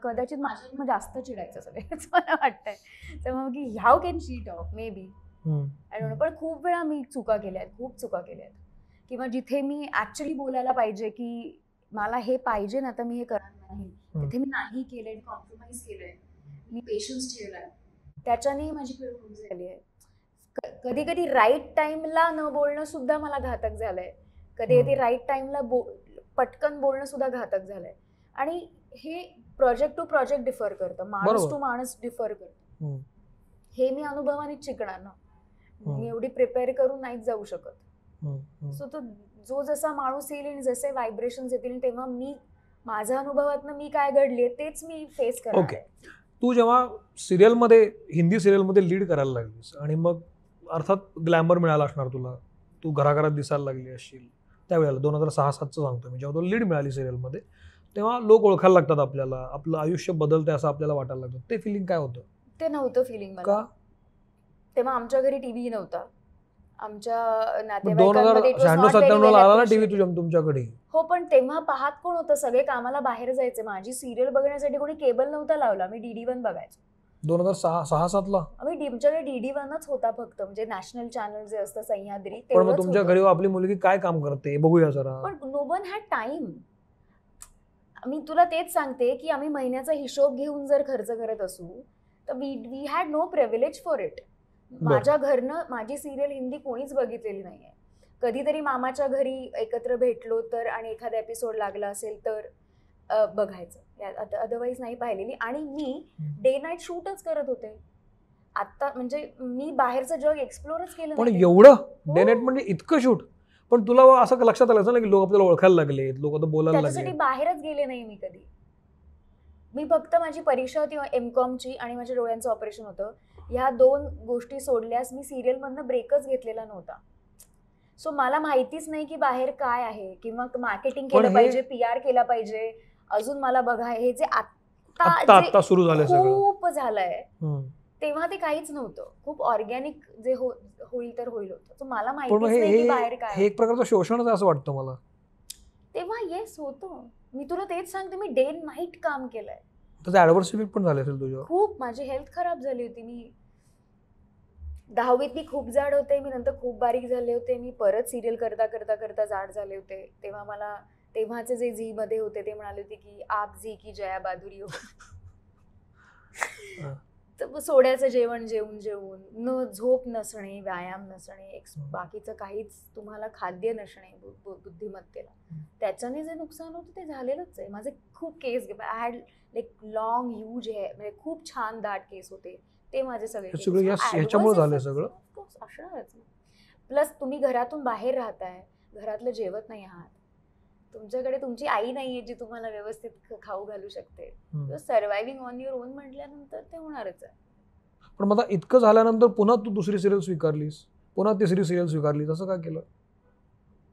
कदाचित माझ्यावर जास्त चिडायचं सगळं मला वाटतंय. तर मग की how can she talk, may be I don't know. पण खूप वेळा मी चुका केल्या आहेत, खूप चुका केल्या आहेत. किंवा जिथे मी ऍक्च्युली बोलायला पाहिजे की मला हे पाहिजे ना तर मी हे करणार नाही, तिथे मी नाही केलंय, कॉम्प्रोमाइज केलंय, मी पेशन्स ठेवलाय, त्याच्यानेही माझी पिळवणूक झाली आहे. कधी कधी राईट टाइमला न बोलणं सुद्धा मला घातक झालंय. कधी कधी राईट टाइमला पटकन बोलणं सुद्धा घातक झालंय. आणि हे प्रोजेक्ट टू प्रोजेक्ट डिफर करतं, माणूस टू माणूस डिफर करतं. हे मी अनुभवानेच शिकणार ना, मी एवढी प्रिपेअर करून नाहीच जाऊ शकत. सो तो जो जसा माणूस येईल आणि जसे व्हायब्रेशन्स येतील तेव्हा मी माझ्या अनुभवातनं मी काय घडले तेच मी फेस करणार. ओके. तू जेव्हा सिरियलमध्ये, हिंदी सिरियलमध्ये लीड करायला लागलीस आणि मग अर्थात ग्लॅमर मिळाला असणार तुला, तू घराघरात दिसायला लागली असशील त्यावेळेला, 2006-07चं सांगतो मी, जेव्हा तुला लीड मिळाली सिरियलमध्ये, तेव्हा लोक ओळखायला लागतात आपल्याला, आपलं आयुष्य बदलतंय असं आपल्याला वाटायला लागतं. ते फिलिंग काय होतं? ते नव्हतं फिलिंग मला. का? तेव्हा आमच्या घरी टीव्ही नव्हता. आमच्या 2096-97 आला ना टीव्ही तुमच्याकडे? हो, पण तेव्हा पाहत कोण होतं? सगळे कामाला बाहेर जायचे. माझी सिरियल बघण्यासाठी कोणी केबल नव्हता लावला, मी DD1 बघायचो. 2006-07ला आमच्याकडे DD1च होता फक्त, म्हणजे नॅशनल चॅनल जे असतं सह्याद्री. पण मग तुमच्या घरी आपली मुलगी काय काम करते बघूया जरा. पण नो वन हॅड टाइम. मी तुला तेच सांगते की आम्ही महिन्याचा हिशोब घेऊन जर खर्च करत असू तर we had no privilege for it. माझ्या घरनं माझी सिरियल हिंदी कोणीच बघितलेली नाहीये. कधीतरी मामाच्या घरी एकत्र भेटलो तर आणि एखादा एपिसोड लागला असेल तर बघायचं, अदरवाईज नाही पाहिलेली. आणि मी डे नाईट शूटच करत होते. आता म्हणजे मी बाहेरचं जग एक्सप्लोरच केलं. पण एवढं डे नाईट म्हणजे इतकं शूट? पण तुला असं लक्षात आलं ना की लोक आपल्याला ओळखायला लागले, लोक आता बोलायला लागले? त्याच्यासाठी बाहेरच गेले नाही मी कधी. मी फक्त माझी परीक्षा होती MCOMची आणि माझ्या डोळ्यांचं ऑपरेशन होतं, ह्या 2 गोष्टी सोडल्यास मी सिरियलमधनं ब्रेकच घेतलेला नव्हता. सो मला माहितीच नाही की बाहेर काय आहे, किंवा मार्केटिंग केलं पाहिजे, PR केला पाहिजे, अजून मला बघा हे जे आता सुरू झालंय सगळं, खूप झालंय. तेव्हा ते काहीच नव्हतं, खूप ऑर्गॅनिक जे होईल तर होईल होतं. सो मला माहितीच नाही की बाहेर काय. हे एक प्रकारचं शोषणच असं वाटतं मला. तेव्हा येस होतं. मी तुला तेच सांगते, मी डे नाईट काम केलंय. त्याचा ऍडव्हर्स इफेक्ट पण झाले असेल तुझ्यावर? खूप. माझी हेल्थ खराब झाली होती. मी 10वीत मी खूप जाड होते, मी नंतर खूप बारीक झाले होते, मी परत सिरियल करता करता करता जाड झाले होते. तेव्हा मला तेव्हाचे जे झी मध्ये होते ते म्हणाले होते की आप झी की जया बहादुरी हो. तर सोड्याचं जेवण जेवून जेवून न झोप नसणे, व्यायाम नसणे, बाकीचं काहीच तुम्हाला खाद्य नसणे बुद्धिमत्तेला, त्याच्याने जे नुकसान होतं ते झालेलंच आहे. माझे खूप केस, I had like long huge hair, म्हणजे खूप छान दाट केस होते, ते माझे सगळे ह्याच्यामुळे झालं सगळं. असणारच. प्लस तुम्ही घरातून बाहेर राहताय, घरातलं जेवत नाही आहात, तुमच्याकडे तुमची आई नाहीये जी तुम्हाला व्यवस्थित खाऊ घालू शकते. सर्व्हायव्हिंग ऑन युअर ओन म्हटल्यानंतर ते होणारच आहे. पण मग इतकं झाल्यानंतर पुन्हा तू दुसरी सिरियल स्वीकारलीस, पुन्हा तिसरी सिरियल स्वीकारलीस, असं का केलं?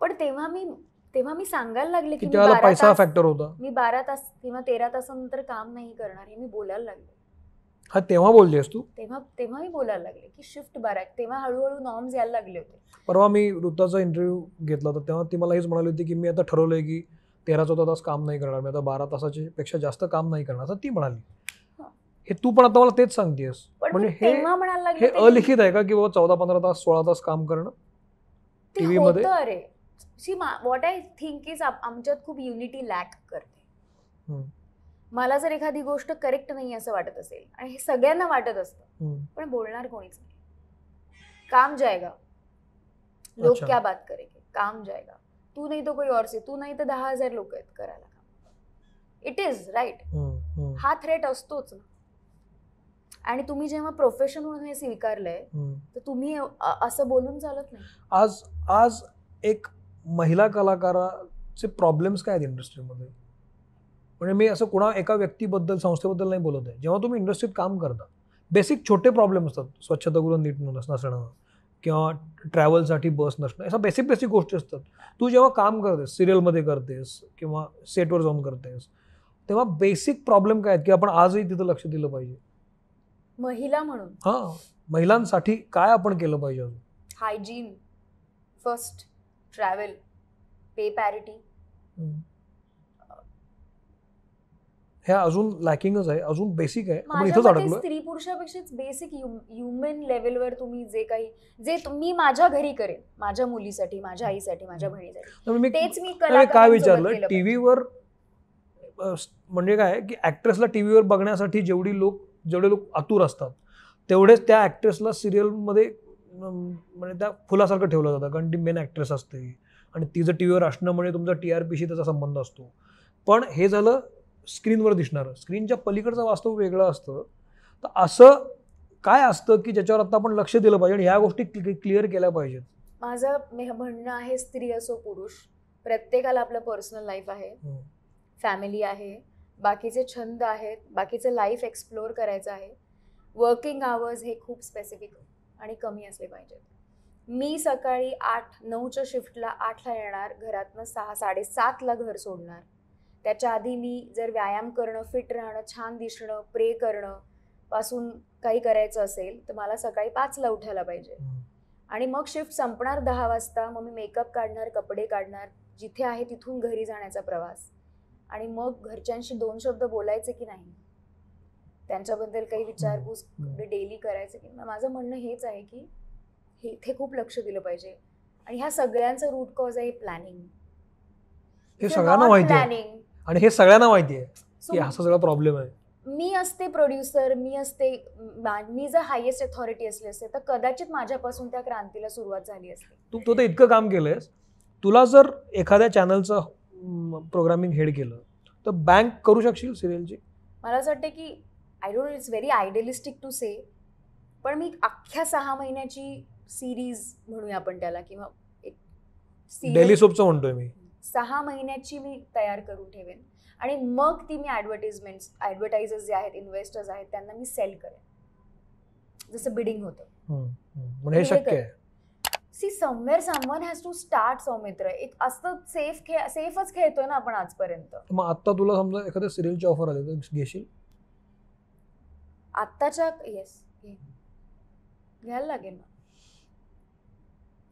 पण तेव्हा मी सांगायला लागले की त्याला पैसा फॅक्टर होता. मी 12 तास किंवा 13 तासानंतर काम नाही करणार, हे मी बोलायला लागले. हा तेव्हा बोललीस तू? तेव्हा मी बोलायला लागले की शिफ्ट 12, तेव्हा हळूहळू नॉर्म्स यायला लागले होते. परवा मी ऋताचा इंटरव्ह्यू घेतला होता तेव्हा ती मला हेच म्हणाली होती की मी आता ठरवलंय की 13-14 तास काम नाही करणार, मी आता 12 तासाच्या पेक्षा जास्त काम नाही करणार, असं ती म्हणाली. हे तू पण आता मला तेच सांगतेस, म्हणजे हे अलिखित आहे का की बाबा 14-15 तास 16 तास काम करणं टीव्ही मध्ये? अरे see what I think is आमच्यात खूप युनिटी लॅक करते. मला जर एखादी गोष्ट करेक्ट नाही असं वाटत असेल, आणि हे सगळ्यांना वाटत असतं, पण बोलणार कोणीच नाही. काम जाएगा, लोग क्या बात करेंगे, काम जाएगा, तू नाही तो कोई और से, तू नाही तर 10,000 लोक आहेत करायला काम. It is right. हा थ्रेट असतोच ना. आणि तुम्ही जेव्हा प्रोफेशन म्हणून हे स्वीकारलंय तर तुम्ही असं बोलून चालत नाही. आज एक महिला कलाकाराचे प्रॉब्लेम्स काय आहेत इंडस्ट्रीमध्ये? म्हणजे मी असं कोणा एका व्यक्तीबद्दल संस्थेबद्दल नाही बोलत आहे. जेव्हा तुम्ही इंडस्ट्रीत काम करता, बेसिक छोटे प्रॉब्लेम असतात, स्वच्छतागृह नीट नसणं किंवा ट्रॅव्हलसाठी बस नसणं, अशा बेसिक गोष्टी असतात. तू जेव्हा काम करतेस, सिरियलमध्ये करतेस किंवा सेटवर जाऊन करतेस, तेव्हा बेसिक प्रॉब्लेम काय आहेत की आपण आजही तिथं लक्ष दिलं पाहिजे महिला म्हणून? महिलांसाठी काय आपण केलं पाहिजे? हायजीन फर्स्ट, ट्रॅव्हल, पे पॅरिटी, हे अजून लॅकिंगच आहे, अजून बेसिक आहे. आपण इथंच अडकलोय. स्त्री पुरुषापेक्षाच बेसिक ह्युमन लेवलवर तुम्ही जे मी माझ्या घरी करेन, माझ्या मुलीसाठी, माझ्या आईसाठी, माझ्या बहिणीसाठी, तेच मी काय विचारलं टीव्हीवर, म्हणजे काय की ऍक्ट्रेसला टीव्हीवर बघण्यासाठी जेवढे लोक आतुर असतात, तेवढेच त्या ऍक्ट्रेसला सिरियलमध्ये म्हणजे त्या फुलासारखं ठेवलं जातं, कारण ती मेन ऍक्ट्रेस असते आणि तिचं टीव्हीवर असणं म्हणजे तुमचा TRPशी त्याचा संबंध असतो. पण हे झालं स्क्रीनवर दिसणारं, स्क्रीनच्या पलीकडचं वास्तव वेगळं असतं. तर असं काय असतं की ज्याच्यावर आता आपण लक्ष दिलं पाहिजे आणि ह्या गोष्टी क्लिअर केल्या पाहिजेत? माझं म्हणणं आहे, स्त्री असो पुरुष, प्रत्येकाला आपलं पर्सनल लाईफ आहे, फॅमिली आहे, बाकीचे छंद आहेत, बाकीचं लाईफ एक्सप्लोअर करायचं आहे. वर्किंग आवर्स हे खूप स्पेसिफिक आणि कमी असले पाहिजेत. मी सकाळी 8-9च्या शिफ्टला 8ला येणार, घरातनं 6-7:30ला घर सोडणार. त्याच्या आधी मी जर व्यायाम करणं, फिट राहणं, छान दिसणं, प्रे करणं पासून काही करायचं असेल तर मला सकाळी 5ला उठायला पाहिजे. आणि मग शिफ्ट संपणार 10 वाजता, मग मी मेकअप काढणार, कपडे काढणार, जिथे आहे तिथून घरी जाण्याचा प्रवास, आणि मग घरच्यांशी 2 शब्द बोलायचे की नाही, त्यांच्याबद्दल काही विचारपूस डेली करायचं की. माझं म्हणणं हेच आहे की इथे खूप लक्ष दिलं पाहिजे. आणि ह्या सगळ्यांचं रूट कॉज आहे प्लॅनिंग. हे सगळ्यांना माहिती आहे आणि हे सगळ्यांना माहिती आहे की हा सगळा प्रॉब्लेम आहे. मी असते प्रोड्युसर, मी जर हायेस्ट अथॉरिटी असली असते तर कदाचित माझ्यापासून त्या क्रांतीला सुरुवात झाली असते. तू तर इतकं काम केलंयस, तुला जर एखाद्या चॅनलचं प्रोग्रामिंग हेड केलं तर बँक करू शकशील सिरियलची? मला असं वाटतं की I don't know, it's very idealistic to say, पण मी अख्ख्या 6 महिन्याची सिरीज म्हणूया आपण त्याला, किंवा एक डेली सोपचं म्हणतोय मी, 6 महिन्याची मी तयार करून ठेवेन आणि मग ती मी ॲडव्हर्टायझर्स जे आहेत, इन्व्हेस्टर्स आहेत, त्यांना मी सेल करेन, जसं बिडिंग होतं. म्हणजे हे शक्य आहे. See somewhere someone has to start. Saumitra, एक असं सेफच खेळतोय ना आपण आजपर्यंत. मग आता तुला समजा एखाद्या सिरियलची ऑफर आली तर घेशील? आत्ताच्या येस, घ्यायला लागेल ना.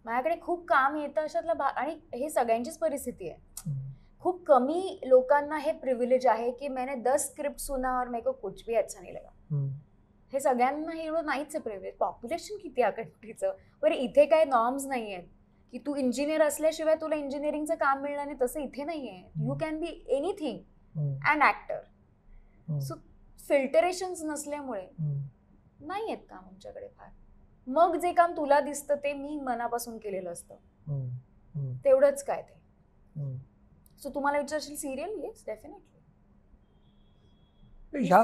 माझ्याकडे खूप काम येतं अशातलं, आणि हे सगळ्यांचीच परिस्थिती आहे. खूप कमी लोकांना हे प्रिव्हिलेज आहे की मैंने 10 स्क्रिप्ट सुना और मेरे को कुछ भी अच्छा नहीं लगा. हे सगळ्यांना हे एवढं नाहीच आहे प्रिव्हिलेज. पॉप्युलेशन किती आहे कंट्रीचं. बरं इथे काय नॉर्म्स नाही आहेत की तू इंजिनियर असल्याशिवाय तुला इंजिनिअरिंगचं काम मिळणार नाही, तसं इथे नाही आहे. You can be anything and actor. So filtrations नसल्यामुळे नाही आहेत काम आमच्याकडे फार. मग जे काम तुला दिसतं ते मी मनापासून केलेलं असतं, तेवढंच काय ते. सो तुम्हाला विचारशील सिरियल, येस डेफिनेटली. ह्या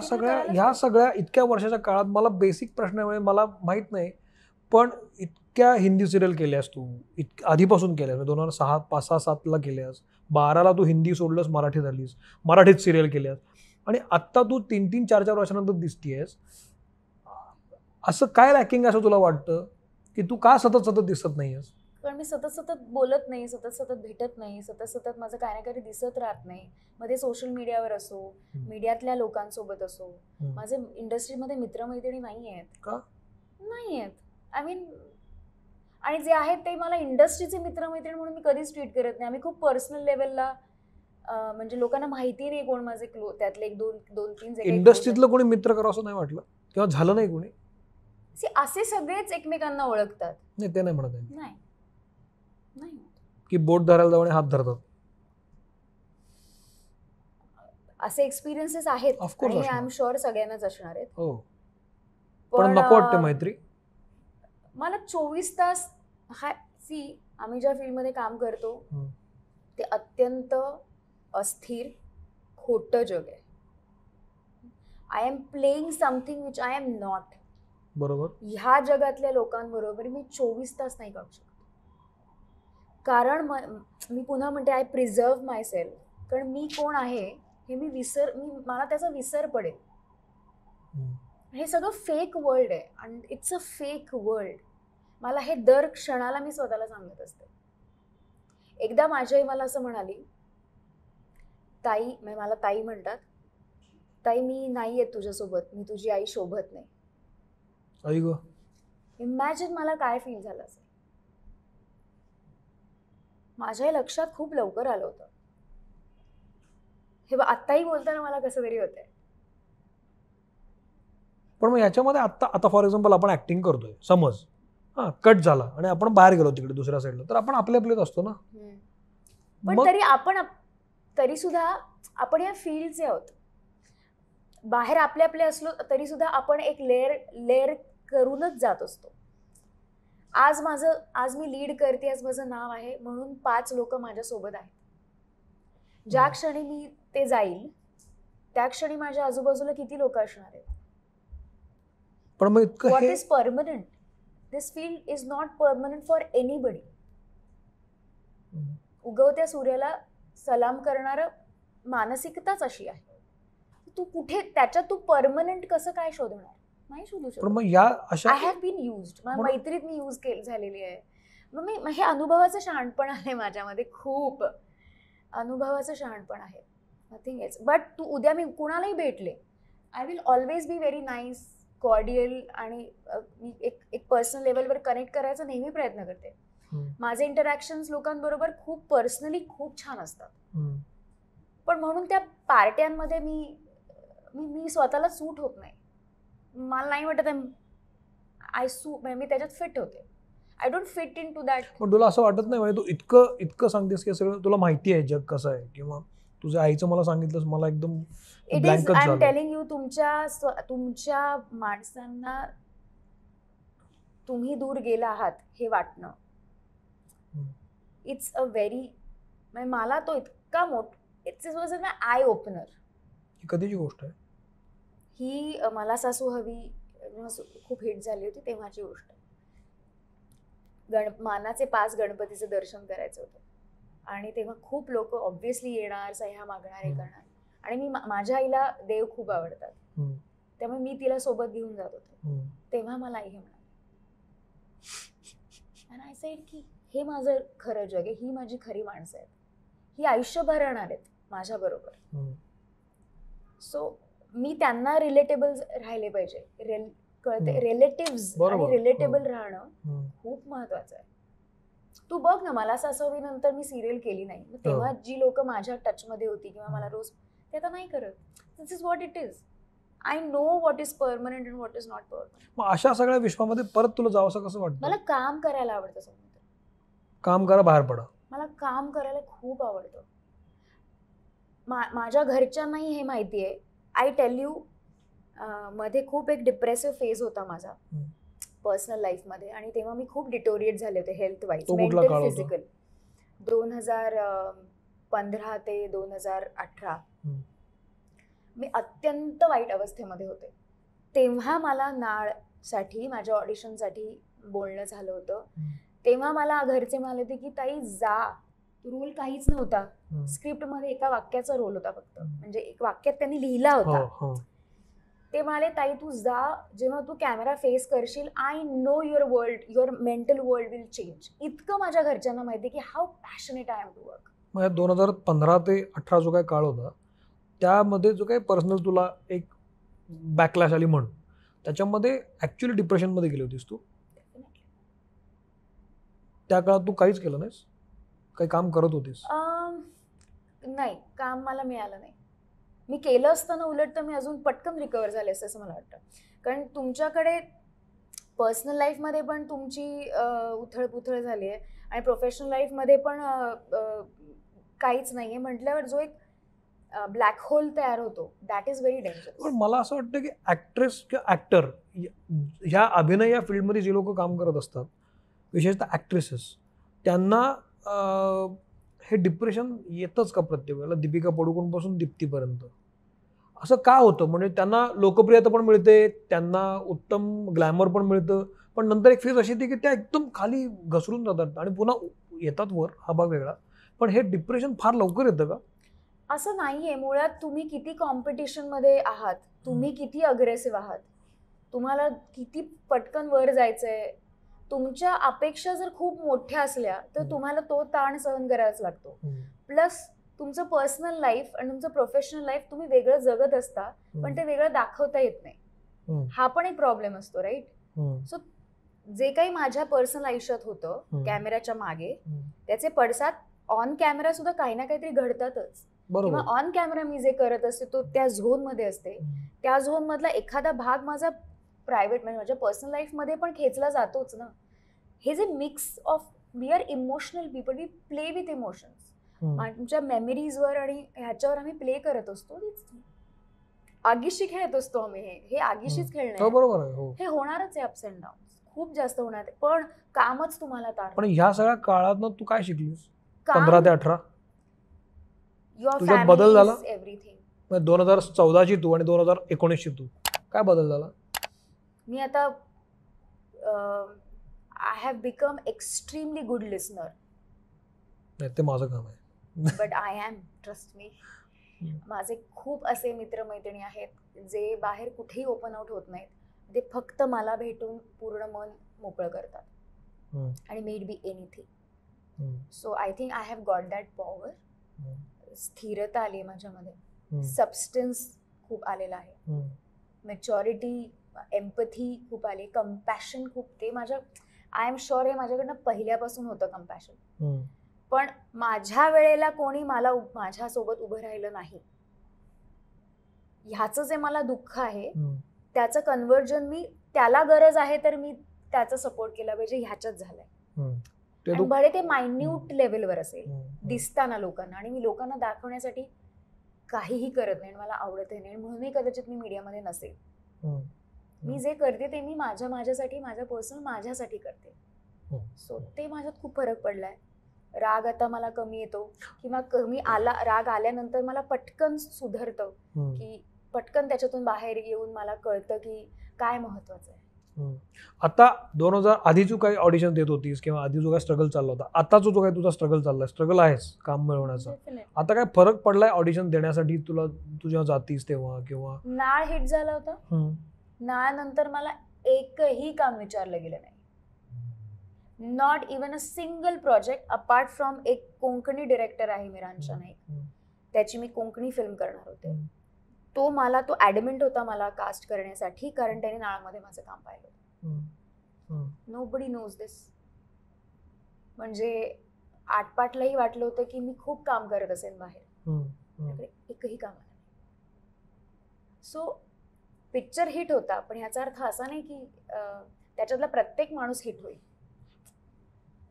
सगळ्या इतक्या वर्षाच्या काळात मला बेसिक प्रश्न आहे, मला माहित नाही, पण इतक्या हिंदी सिरियल केल्यास तू, आधीपासून केल्यास, 2006, 5, 6, 7ला केल्यास, 12ला तू हिंदी सोडलंस, मराठीत आलीस, मराठीत सिरियल केल्यास, आणि आत्ता तू 3-3, 4-4 वर्षानंतर दिसतीयस. असं काय लॅकिंग असं तुला वाटतं की तू का सतत दिसत नाहीयेस? कारण मी सतत बोलत नाही, सतत भेटत नाही, सतत माझं काय ना काही दिसत राहत नाही. मध्ये सोशल मीडियावर असो, मीडियातल्या लोकांसोबत असो, माझे इंडस्ट्रीमध्ये मित्रमैत्रिणी नाही आहेत. का नाही आहेत? आय मीन, आणि जे आहेत ते मला इंडस्ट्रीचे मित्रमैत्रिणी म्हणून मी कधीच ट्रीट करत नाही. आम्ही खूप पर्सनल लेवलला, म्हणजे लोकांना माहिती नाही कोण माझे त्यातले 1-2-3 इंडस्ट्रीतलं कोणी मित्र करावं असं नाही वाटलं किंवा झालं नाही कोणी? असे सगळेच एकमेकांना ओळखतात. नाही ते नाही म्हणत आहे, नाही नाही की बोट धरायला जाऊन हात धरतात. असे एक्सपिरियन्सेस आहेत, ऑफकोर्स आय एम शुअर सगळ्यांनाच असणार आहेत. हो, पण नको वाटते मैत्री. मला 24 तास आम्ही ज्या फील्डमध्ये काम करतो ते अत्यंत अस्थिर, खोटं जग आहे. I am playing something which I am not. बरोबर. ह्या जगातल्या लोकांबरोबर मी 24 तास नाही काढू शकत. कारण मी पुन्हा म्हणते, आय प्रिझर्व माय सेल्फ. कारण मी कोण आहे हे मला त्याचा विसर पडेल. हे सगळं फेक वर्ल्ड आहे आणि इट्स अ फेक वर्ल्ड. मला हे दर क्षणाला मी स्वतःला सांगत असते. एकदा माझी आई मला असं म्हणाली, ताई, मला ताई म्हणतात, ताई मी नाही येत तुझ्यासोबत, मी तुझी आई शोभत नाही. आई गो. इमॅजिन मला काय फील झालं असेल. माझ्या लक्षात खूप लवकर आलं होतं हे. आत्ताही बोलताना मला कसं तरी होतंय. पण मग याच्यामध्ये आता फॉर एक्झाम्पल आपण ऍक्टिंग करतोय, समज कट झाला आणि आपण बाहेर गेलो तिकडे दुसऱ्या साईडला, तर आपण आपलेच असतो ना. पण तरी सुद्धा आपण या फील्डचे आहोत. बाहेर आपले असलो तरी सुद्धा आपण एक लेअर करूनच जात असतो. आज मी लीड करते, आज माझं नाव आहे म्हणून 5 लोक माझ्या सोबत आहेत. ज्या क्षणी मी ते जाईल त्या क्षणी माझ्या आजूबाजूला किती लोक असणार आहेत. पण मग what is permanent? This field is not permanent for anybody. उगवत्या सूर्याला सलाम करणारं मानसिकताच अशी आहे. तू कुठे त्याच्यात तू परमनंट कसं काय शोधणार? नाही शोधू शकत. मग या अशा आय हॅव बीन युज्ड. मैत्रीत मी यूज झालेली आहे. मग हे अनुभवाचं शहाणपण आहे माझ्यामध्ये. खूप अनुभवाचं शहाणपण आहे, नथिंग एल्स. बट तू उद्या मी कुणालाही भेटले, I will always be very nice, cordial, आणि मी एक पर्सनल लेवलवर कनेक्ट करायचा नेहमी प्रयत्न करते. माझे इंटरॅक्शन्स लोकांबरोबर खूप पर्सनली खूप छान असतात. पण म्हणून त्या पार्ट्यांमध्ये मी स्वतःला सूट होत नाही. मला नाही वाटत मी त्याच्यात फिट होते. I don't fit into that. पण तुला असं वाटत नाही म्हणजे तू इतकं सांगतेस की सगळं तुला माहिती आहे जग कसं आहे, किंवा तुझ्या आईचं मला सांगितलंस, मला एकदम ब्लँकच झालं. आय एम टेलिंग यू, तुमच्या माणसांना तुम्ही दूर गेला आहात हे वाटणं, इट्स अ व्हेरी, मला तो इतका it's was an eye opener. ही कधीची गोष्ट आहे ही? मला सासू हवी खूप हिट झाली होती तेव्हाची गोष्ट. मानाचे 5 गणपतीचं दर्शन करायचं होतं आणि तेव्हा खूप लोक ऑब्व्हियसली येणार, सह्या मागणार, हे करणार. आणि माझ्या आईला देव खूप आवडतात, त्यामुळे मी तिला सोबत घेऊन जात होते. तेव्हा मला आई हे म्हणाली, आणि आय सेड की हे माझं खरं जग आहे, ही माझी खरी माणसं आहेत, ही आयुष्यभर राहणार आहेत माझ्या बरोबर. सो मी त्यांना रिलेटेबल राहिले पाहिजे. कळते, रिलेटिव्स आणि रिलेटेबल राहणं खूप महत्वाचं आहे. तू बघ ना, मला सासवी नंतर मी सिरियल केली नाही, तेव्हा जी लोक माझ्या टच मध्ये होती किंवा मला रोज, ते आता नाही करत. This is what it is. I know what is permanent and what is not permanent. मग अशा सगळ्या विश्वामध्ये परत तुला जावंसं कसं वाटतं? मला काम करायला आवडतं समुद्र. काम करा, बाहेर पडा. मला काम करायला खूप आवडतं. माझ्या घरच्यांनाही हे माहिती आहे. आय टेल यू, मध्ये खूप एक डिप्रेसिव्ह फेज होता माझा पर्सनल लाईफमध्ये, आणि तेव्हा मी खूप डिटोरिएट झाले होते हेल्थ वाईज, मेंटल, फिजिकल. 2015 ते 2018 मी अत्यंत वाईट अवस्थेमध्ये होते. तेव्हा मला नाळसाठी, माझ्या ऑडिशनसाठी बोलणं झालं होतं. तेव्हा मला घरचे म्हणाले होते की ताई जा, रोल काहीच नव्हता, स्क्रिप्ट मध्ये एका वाक्याचा रोल होता फक्त, म्हणजे एक वाक्यात त्यांनी लिहिला होता. ते म्हणाले ताई तू जा, जेव्हा तू कॅमेरा फेस करशील, I know your world, your mental world will change. इतकं माझ्या घरच्यांना माहिती की how passionate I am to work. मग 2015 ते 18 जो काही काळ होता, त्यामध्ये जो काही पर्सनल तुला एक बॅकलॅश आली म्हण, त्याच्यामध्ये ऍक्च्युअली डिप्रेशनमध्ये गेली होतीस तू? त्या काळात तू काहीच केलं नाहीस? काही काम करत होतीस? नाही, काम मला मिळालं नाही. मी केलं असताना उलट तर मी अजून पटकन रिकवर झाले असं मला वाटतं. कारण तुमच्याकडे पर्सनल लाईफमध्ये पण तुमची उथळपुथळ झाली आहे आणि प्रोफेशनल लाईफमध्ये पण काहीच नाही आहे म्हटल्यावर जो एक ब्लॅक होल तयार होतो, दॅट इज व्हेरी डेंजरस. पण मला असं वाटतं की ॲक्ट्रेस किंवा ॲक्टर ह्या अभिनय या फील्डमध्ये जे लोक काम करत असतात, विशेषतः ॲक्ट्रेसेस, त्यांना हे डिप्रेशन येतंच का प्रत्येक वेळेला? दीपिका पडुकोनपासून दीप्तीपर्यंत असं का होतं? म्हणजे त्यांना लोकप्रियता पण मिळते, त्यांना उत्तम ग्लॅमर पण मिळतं, पण नंतर एक फेज अशी येते की त्या एकदम खाली घसरून जातात आणि पुन्हा येतात वर, हा भाग वेगळा. पण हे डिप्रेशन फार लवकर येतं का? असं नाहीये. मुळात तुम्ही किती कॉम्पिटिशनमध्ये आहात, तुम्ही किती अग्रेसिव्ह आहात, तुम्हाला किती पटकन वर जायचंय, तुमच्या अपेक्षा जर खूप मोठ्या असल्या तर तुम्हाला तो ताण सहन करावाच लागतो. प्लस तुमचं पर्सनल लाईफ आणि तुमचं प्रोफेशनल लाईफ तुम्ही वेगळं जगत असता, पण ते वेगळं दाखवता येत नाही. हा पण एक प्रॉब्लेम असतो, राईट? सो जे काही माझ्या पर्सनल आयुष्यात होतं कॅमेऱ्याच्या मागे, त्याचे पडसाद ऑन कॅमेरा सुद्धा काही ना काहीतरी घडतातच. किंवा ऑन कॅमेरा मी जे करत असते तो त्या झोन मध्ये असते, त्या झोन मधला एखादा भाग माझा प्रायव्हेट म्हणजे माझ्या पर्सनल लाईफ मध्ये पण खेचला जातोच ना. हे जे mix of, we are emotional people, we play with emotions. तुमच्या मेमरीजवर आणि ह्याच्यावर आम्ही प्ले करत असतो. आगीशी खेळत असतो आम्ही. हे आगीशीच खेळणं आहे. हे होणारच आहे, अप्स अँड डाऊन्स खूप जास्त होणार आहे, पण कामच तुम्हाला तार. पण ह्या सगळ्या काळात तू काय शिकलीस? 15 ते 18 तुझ्यात बदल झाला? एव्हरीथिंग. 2014 तू आणि 2019 तू काय बदल झाला? मी आता I have become extremely good listener. ते माझं काम आहे. But I am, trust me. माझे खूप असे मित्रमैत्रिणी आहेत जे बाहेर कुठेही ओपन आउट होत नाहीत. ते फक्त मला भेटून पूर्ण मन मोकळं करतात आणि maybe anything. So I think I have got that power. स्थिरता आली आहे माझ्यामध्ये, सबस्टन्स खूप आलेला आहे, मॅच्युरिटी, एम्पथी खूप आली, कंपॅशन खूप. ते माझ्या, आय एम शुअर हे माझ्याकडनं पहिल्यापासून होतं कंपॅशन, पण माझ्या वेळेला कोणी माझ्यासोबत उभं राहिलं नाही. ह्याचं जे मला दुःख आहे त्याचं कन्व्हर्जन मी, त्याला गरज आहे तर मी त्याचा सपोर्ट केला पाहिजे, ह्याच्यात झालंय. भले ते मायन्यूट लेवलवर असेल दिसताना लोकांना, आणि मी लोकांना दाखवण्यासाठी काहीही करत नाही, मला आवडत नाही, म्हणूनही कदाचित मी मीडियामध्ये नसेल. मी जे करते ते मी माझ्यासाठी, माझ्या पर्सनल माझ्यासाठी करते. सो ते माझ्यात खूप फरक पडलाय. राग आता मला कमी येतो, किंवा राग आल्यानंतर मला पटकन सुधरतं, की पटकन त्याच्यातून बाहेर येऊन मला कळतं की काय महत्वाचं आहे. आता 2000 आधी तू काही ऑडिशन देत होतीस किंवा आधी जो काही स्ट्रगल चालला होता, आताचा जो काही तुझा स्ट्रगल चाललाय, स्ट्रगल आहेस काम मिळवण्याचा, आता काय फरक पडलाय ऑडिशन देण्यासाठी तुला, तू जेव्हा जातीस तेव्हा? किंवा नाळ हिट झाला होता, नाळ नंतर मला एकही काम विचारलं गेलं नाही. Not even a single project apart from एक कोंकणी डिरेक्टर आहे मिरांशा नाईक, त्याची मी कोंकणी फिल्म करणार होते. तो ॲडमिट होता मला कास्ट करण्यासाठी, कारण त्याने नाळमध्ये माझं काम पाहिलं होतं. नोबडी नोज दिस. म्हणजे आटपाटलाही वाटलं होतं की मी खूप काम करत असेल बाहेर, एकही काम आलं नाही. सो पिक्चर हिट होता, पण ह्याचा अर्थ असा नाही की त्याच्यातला प्रत्येक माणूस हिट होईल.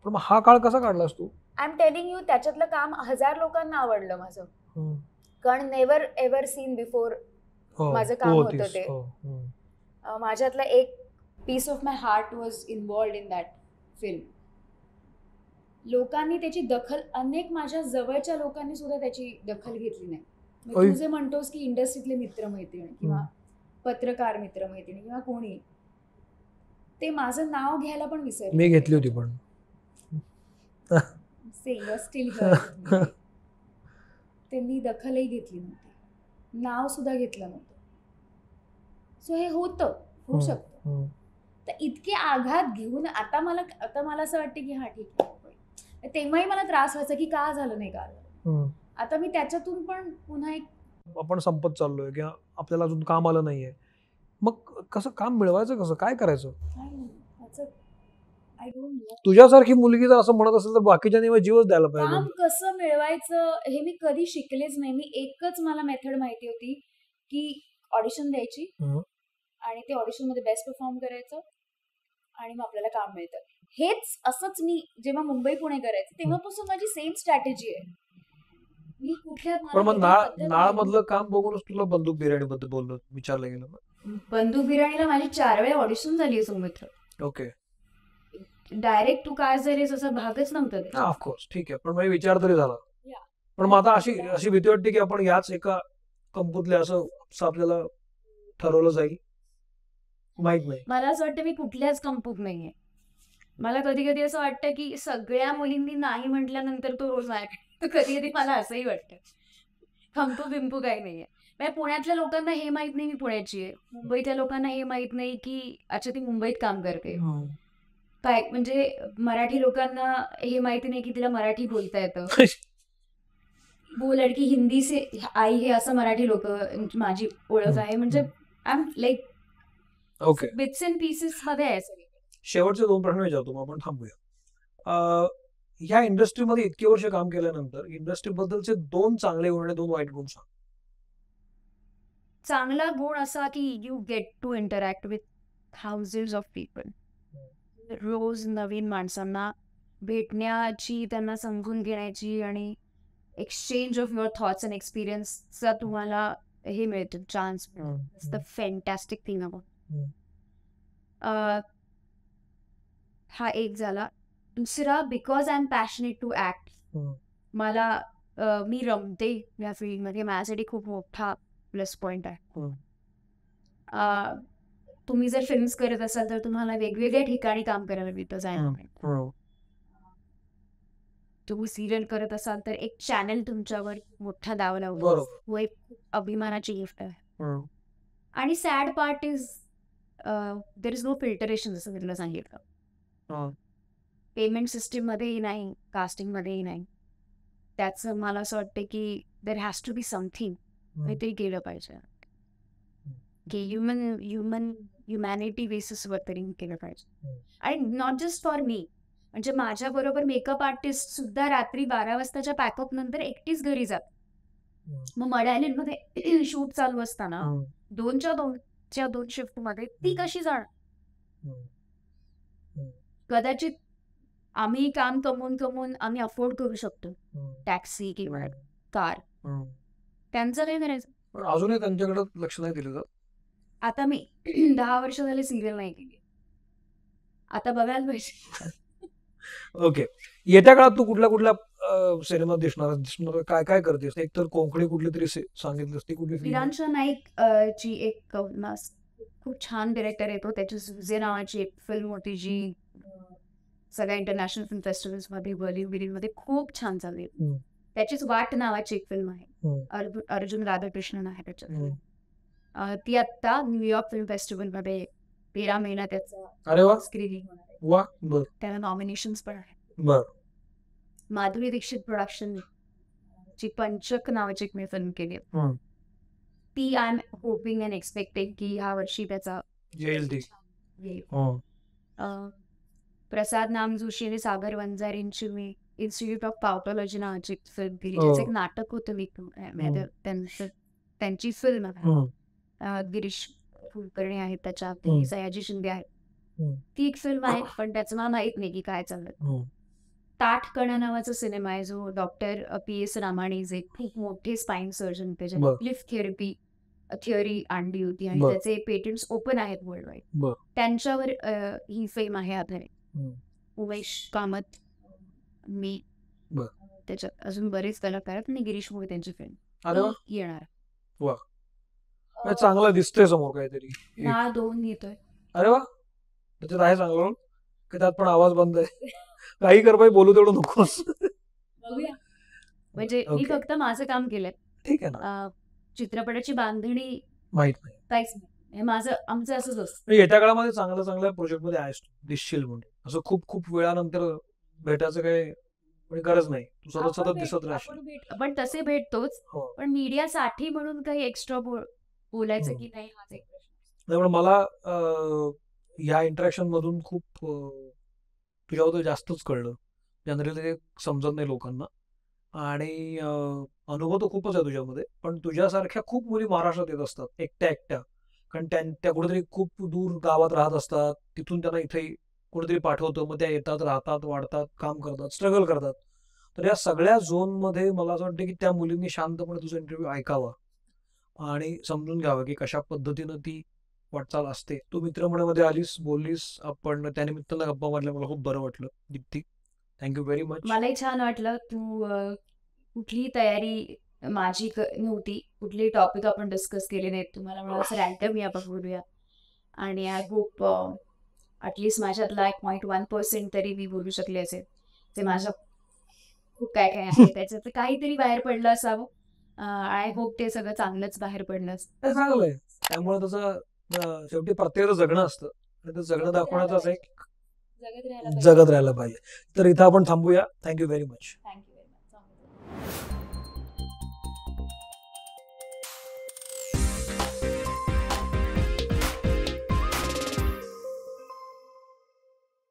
पण मग हा काळ कसा काढलास तू? आय एम टेलिंग यू, त्याच्यातलं काम 1000 लोकांना आवडलं माझं. कारण नेव्हर एव्हर सीन बिफोर माझं काम होतं ते. माझ्यातला एक piece of my heart was involved in that film. लोकांनी त्याची दखल, अनेक माझ्या जवळच्या लोकांनी सुद्धा त्याची दखल घेतली नाही. तू जे म्हणतोस की इंडस्ट्रीतले मित्रमैत्रिणी किंवा पत्रकार मित्रमैत्रिणी किंवा कोणी, ते माझं नाव घ्यायला पण विसरले. मी घेतली होती पण त्यांनी दखलही घेतली नव्हती, नाव सुद्धा घेतलं नव्हतं. सो हे होऊ शकतं. तर इतके आघात घेऊन आता मला असं वाटतं की हा ठीक आहे. तेव्हाही मला त्रास व्हायचा की का झालं नाही, का झालं. आता मी त्याच्यातून पण पुन्हा एक, आपण संपत चाललोय किंवा आपल्याला अजून काम आलं नाहीये, मग कसं काम मिळवायचं, कसं काय करायचं? तुझ्यासारखी मुलगी जर असं म्हणत असेल तर बाकीच्या जीवच द्यायला पाहिजे. काम कसं मिळवायचं हे मी कधी शिकलेच नाही. मी एकच मला मेथड माहिती होती की ऑडिशन द्यायची आणि ते ऑडिशन मध्ये बेस्ट परफॉर्म करायचं आणि मग आपल्याला काम मिळतं. हेच असंच मी जेव्हा मुंबई पुणे करायचं तेव्हापासून माझी सेम स्ट्रॅटेजी आहे. मी पण मग नाळ मधलं काम बघूनच तुला बंदूक बिर्याणी बद्दल विचारलं गेलं? बंदूक बिर्याणीला माझी 4 वेळा ऑडिशन झाली आहे सौमित्र. ओके. डायरेक्ट तू काय झालीस असा भागच नव्हता. ऑफकोर्स ठीक आहे, पण माझा विचार तरी झाला. पण मग आता अशी भीती वाटते की आपण याच एका कंपनीतले असं आपल्याला ठरवलं जाईल, माहित नाही. मला असं वाटतं मी कुठल्याच कंपनीत नाहीये. मला कधी कधी असं वाटतं की सगळ्या मुलींनी नाही म्हटल्यानंतर तो रोज नाही. कधी कधी मला असंही वाटतं कंपू बिंपू काही नाहीये. म्हणजे पुण्यातल्या लोकांना हे माहित नाही मी पुण्याची आहे, मुंबईतल्या लोकांना हे माहित नाही की अच्छा ती मुंबईत काम करते काय. म्हणजे मराठी लोकांना हे माहिती नाही की तिला मराठी बोलता येतं. वो लडकी हिंदी से आई हे असं मराठी लोक माझी ओळख आहे. म्हणजे I am like okay, bits and pieces मध्ये आहे सगळे. शेवटचे 2 प्रश्न विचारतो मग आपण थांबूया. ह्या इंडस्ट्रीमध्ये इतकी वर्ष काम केल्यानंतर इंडस्ट्री बद्दलचे 2 चांगले गुण आणि 2 वाईट गुण सांग. चांगला गुण असा की you get to interact with thousands of people. रोज नवीन माणसांना भेटण्याची, त्यांना समजून घेण्याची आणि exchange of your thoughts and एक्सपिरियन्सचा तुम्हाला हे मिळतं, चान्स मिळतो. The fantastic thing about. हा एक झाला. दुसरा, because I am passionate to act. मला मी रमते या फील्डमध्ये, माझ्यासाठी खूप मोठा प्लस पॉइंट आहे. तुम्ही जर फिल्म्स करत असाल तर तुम्हाला वेगवेगळ्या ठिकाणी काम करायला मिळतं जायला. तुम्ही सिरियल करत असाल तर एक चॅनल तुमच्यावर मोठा द्यावा लागतो, एक अभिमानाची गिफ्ट आहे. आणि sad part is there is no filtration, जसं मी तुला सांगितलं. पेमेंट सिस्टीम मध्येही नाही, कास्टिंग मध्येही नाही. त्याचं मला असं वाटतं की there has to be something, काहीतरी केलं पाहिजे की ह्युमॅनिटी बेसिसवर तरी केलं पाहिजे. आणि नॉट जस्ट फॉर मी, म्हणजे माझ्या बरोबर मेकअप आर्टिस्ट सुद्धा रात्री 12 वाजताच्या पॅकअप नंतर एकटीच घरी जात. मग मडालीमध्ये शूट चालू असताना 2च्या 2 शिफ्ट मध्ये ती कशी जाणार? कदाचित आम्ही काम कमवून आम्ही अफोर्ड करू शकतो टॅक्सी किंवा कार, त्यांचं काय करायचं? अजूनही त्यांच्याकडे लक्ष नाही दिलं. आता मी 10 वर्ष झाले सिरियल नाही केली, आता बघायला पाहिजे. ओके, येत्या काळात तू कुठल्या सिनेमा दिसणार, काय काय करतेस? एक तर कोंकणी कुठली तरी सांगितलीस, ती कुठली? विरांशा नाईक ची एक खूप छान डिरेक्टर येतो, त्याची सुजे नावाची एक फिल्म होती जी सगळ्या इंटरनॅशनल फिल्म फेस्टिवल्स मध्ये, बॉलिवूड मध्ये खूप छान चालली. त्याचीच वाट नावाची एक फिल्म आहे, अर्जुन राधाकृष्णन आहे त्याच्यात. ती आता न्यूयॉर्क फिल्म फेस्टिवल मध्ये 13 महिना त्याचा स्क्रीनिंग होणार आहे. त्याला नॉमिनेशन्स पण आहेत. माधुरी दीक्षित प्रोडक्शन ची पंचक नावाची एक मी फिल्म केली, ती I am hoping and expecting की ह्या वर्षी त्याचा येईल. प्रसाद नामजोशी आणि सागर वंजारींची मी इन्स्टिट्यूट ऑफ पावटॉलॉजी नावाची फिल्म केली, ज्याचं एक नाटक होतं. मी त्यांची फिल्म गिरीश कुलकर्णी आहेत त्याच्यात, हम्म. सयाजी शिंदे आहेत. हम्म. ती एक फिल्म आहे, पण त्याचं मला माहित नाही की काय चाललं. ताठकणा नावाचा सिनेमा आहे, जो डॉक्टर PS रामाणी जे खूप मोठे स्पाईन सर्जन होते, ज्यांनी बरं. लिफ्ट थेरपी थिअरी आणली होती आणि बरं. त्याचे पेटंट्स ओपन आहेत वर्ल्ड वाईड. बरं. त्यांच्यावर ही फिल्म आहे अभिनय. हम्म. उमेश कामत, मी, बरं. त्याच्यात अजून बरेच कलाकार आहेत आणि गिरीश मोरे त्यांची फिल्म अरे वा, येणार. काय चांगलं दिसतंय समोर काहीतरी. ना 2 येतोय. अरे वा, त्याच्यात आहे चांगलं की त्यात पण आवाज बंद आहे. काही कर बाई, बोलू तेवढं नकोस. बघूया. म्हणजे मी Okay. फक्त माझं काम केलंय. ठीक आहे ना, चित्रपटाची बांधणी माहित नाही. काहीच नाही. हे आमचं असंच असतं. म्हणजे येत्या काळामध्ये चांगल्या चांगल्या प्रोजेक्ट मध्ये आहेस तू, दिसशील म्हणून. असं खूप खूप वेळानंतर भेटायचं काही म्हणजे गरज नाही. तू सतत सतत दिसत राहशील. आपण तसे भेटतोच, हो. पण मीडियासाठी म्हणून काही एक्स्ट्रा बोलायचं की नाही, हाच एक प्रश्न. त्यामुळे मला या इंटरॅक्शन मधून खूप तुझ्याबद्दल जास्तच कळलं. जनरली ते समजत नाही लोकांना. आणि अनुभव तर खूपच आहे तुझ्यामध्ये. पण तुझ्यासारख्या खूप मुली महाराष्ट्रात येत असतात एकट्या एकट्या, कारण त्या कुठेतरी खूप दूर गावात राहत असतात. तिथून त्यांना इथे कोणीतरी पाठवतं, मग त्या येतात, राहतात, वाढतात, काम करतात, स्ट्रगल करतात. तर या सगळ्या झोनमध्ये मला असं वाटतं की त्या मुलींनी शांतपणे तुझा इंटरव्ह्यू ऐकावा आणि समजून घ्यावं की कशा पद्धतीनं ती वाटचाल असते. तू मित्रमंडळामध्ये आलीस, बोललीस, आपण त्यानिमित्तानं गप्पा मारल्या, मला खूप बरं वाटलं. Deepti, thank you very much. मलाही छान वाटलं. तू कुठलीही तयारी माझी नव्हती, कुठलेही टॉपिक आपण डिस्कस केले नाहीत. तुम्हाला मला असं रॅन्डम आपण बोलूया. आणि आय होप ॲटलिस्ट माझ्यातला 1.1% तरी मी बोलू शकले असेल. ते माझ्या खूप काय काय आहे त्याच्यात काहीतरी बाहेर पडलं असावं. आय होप ते सगळं चांगलंच बाहेर पडलं असतं. ते चांगलंय. त्यामुळे तसं शेवटी प्रत्येकाचं जगणं असतं आणि ते जगणं दाखवण्याचाच एक जगत राहायला जगत राहायला पाहिजे. तर इथं आपण थांबूया. Thank you very much. थँक्यू.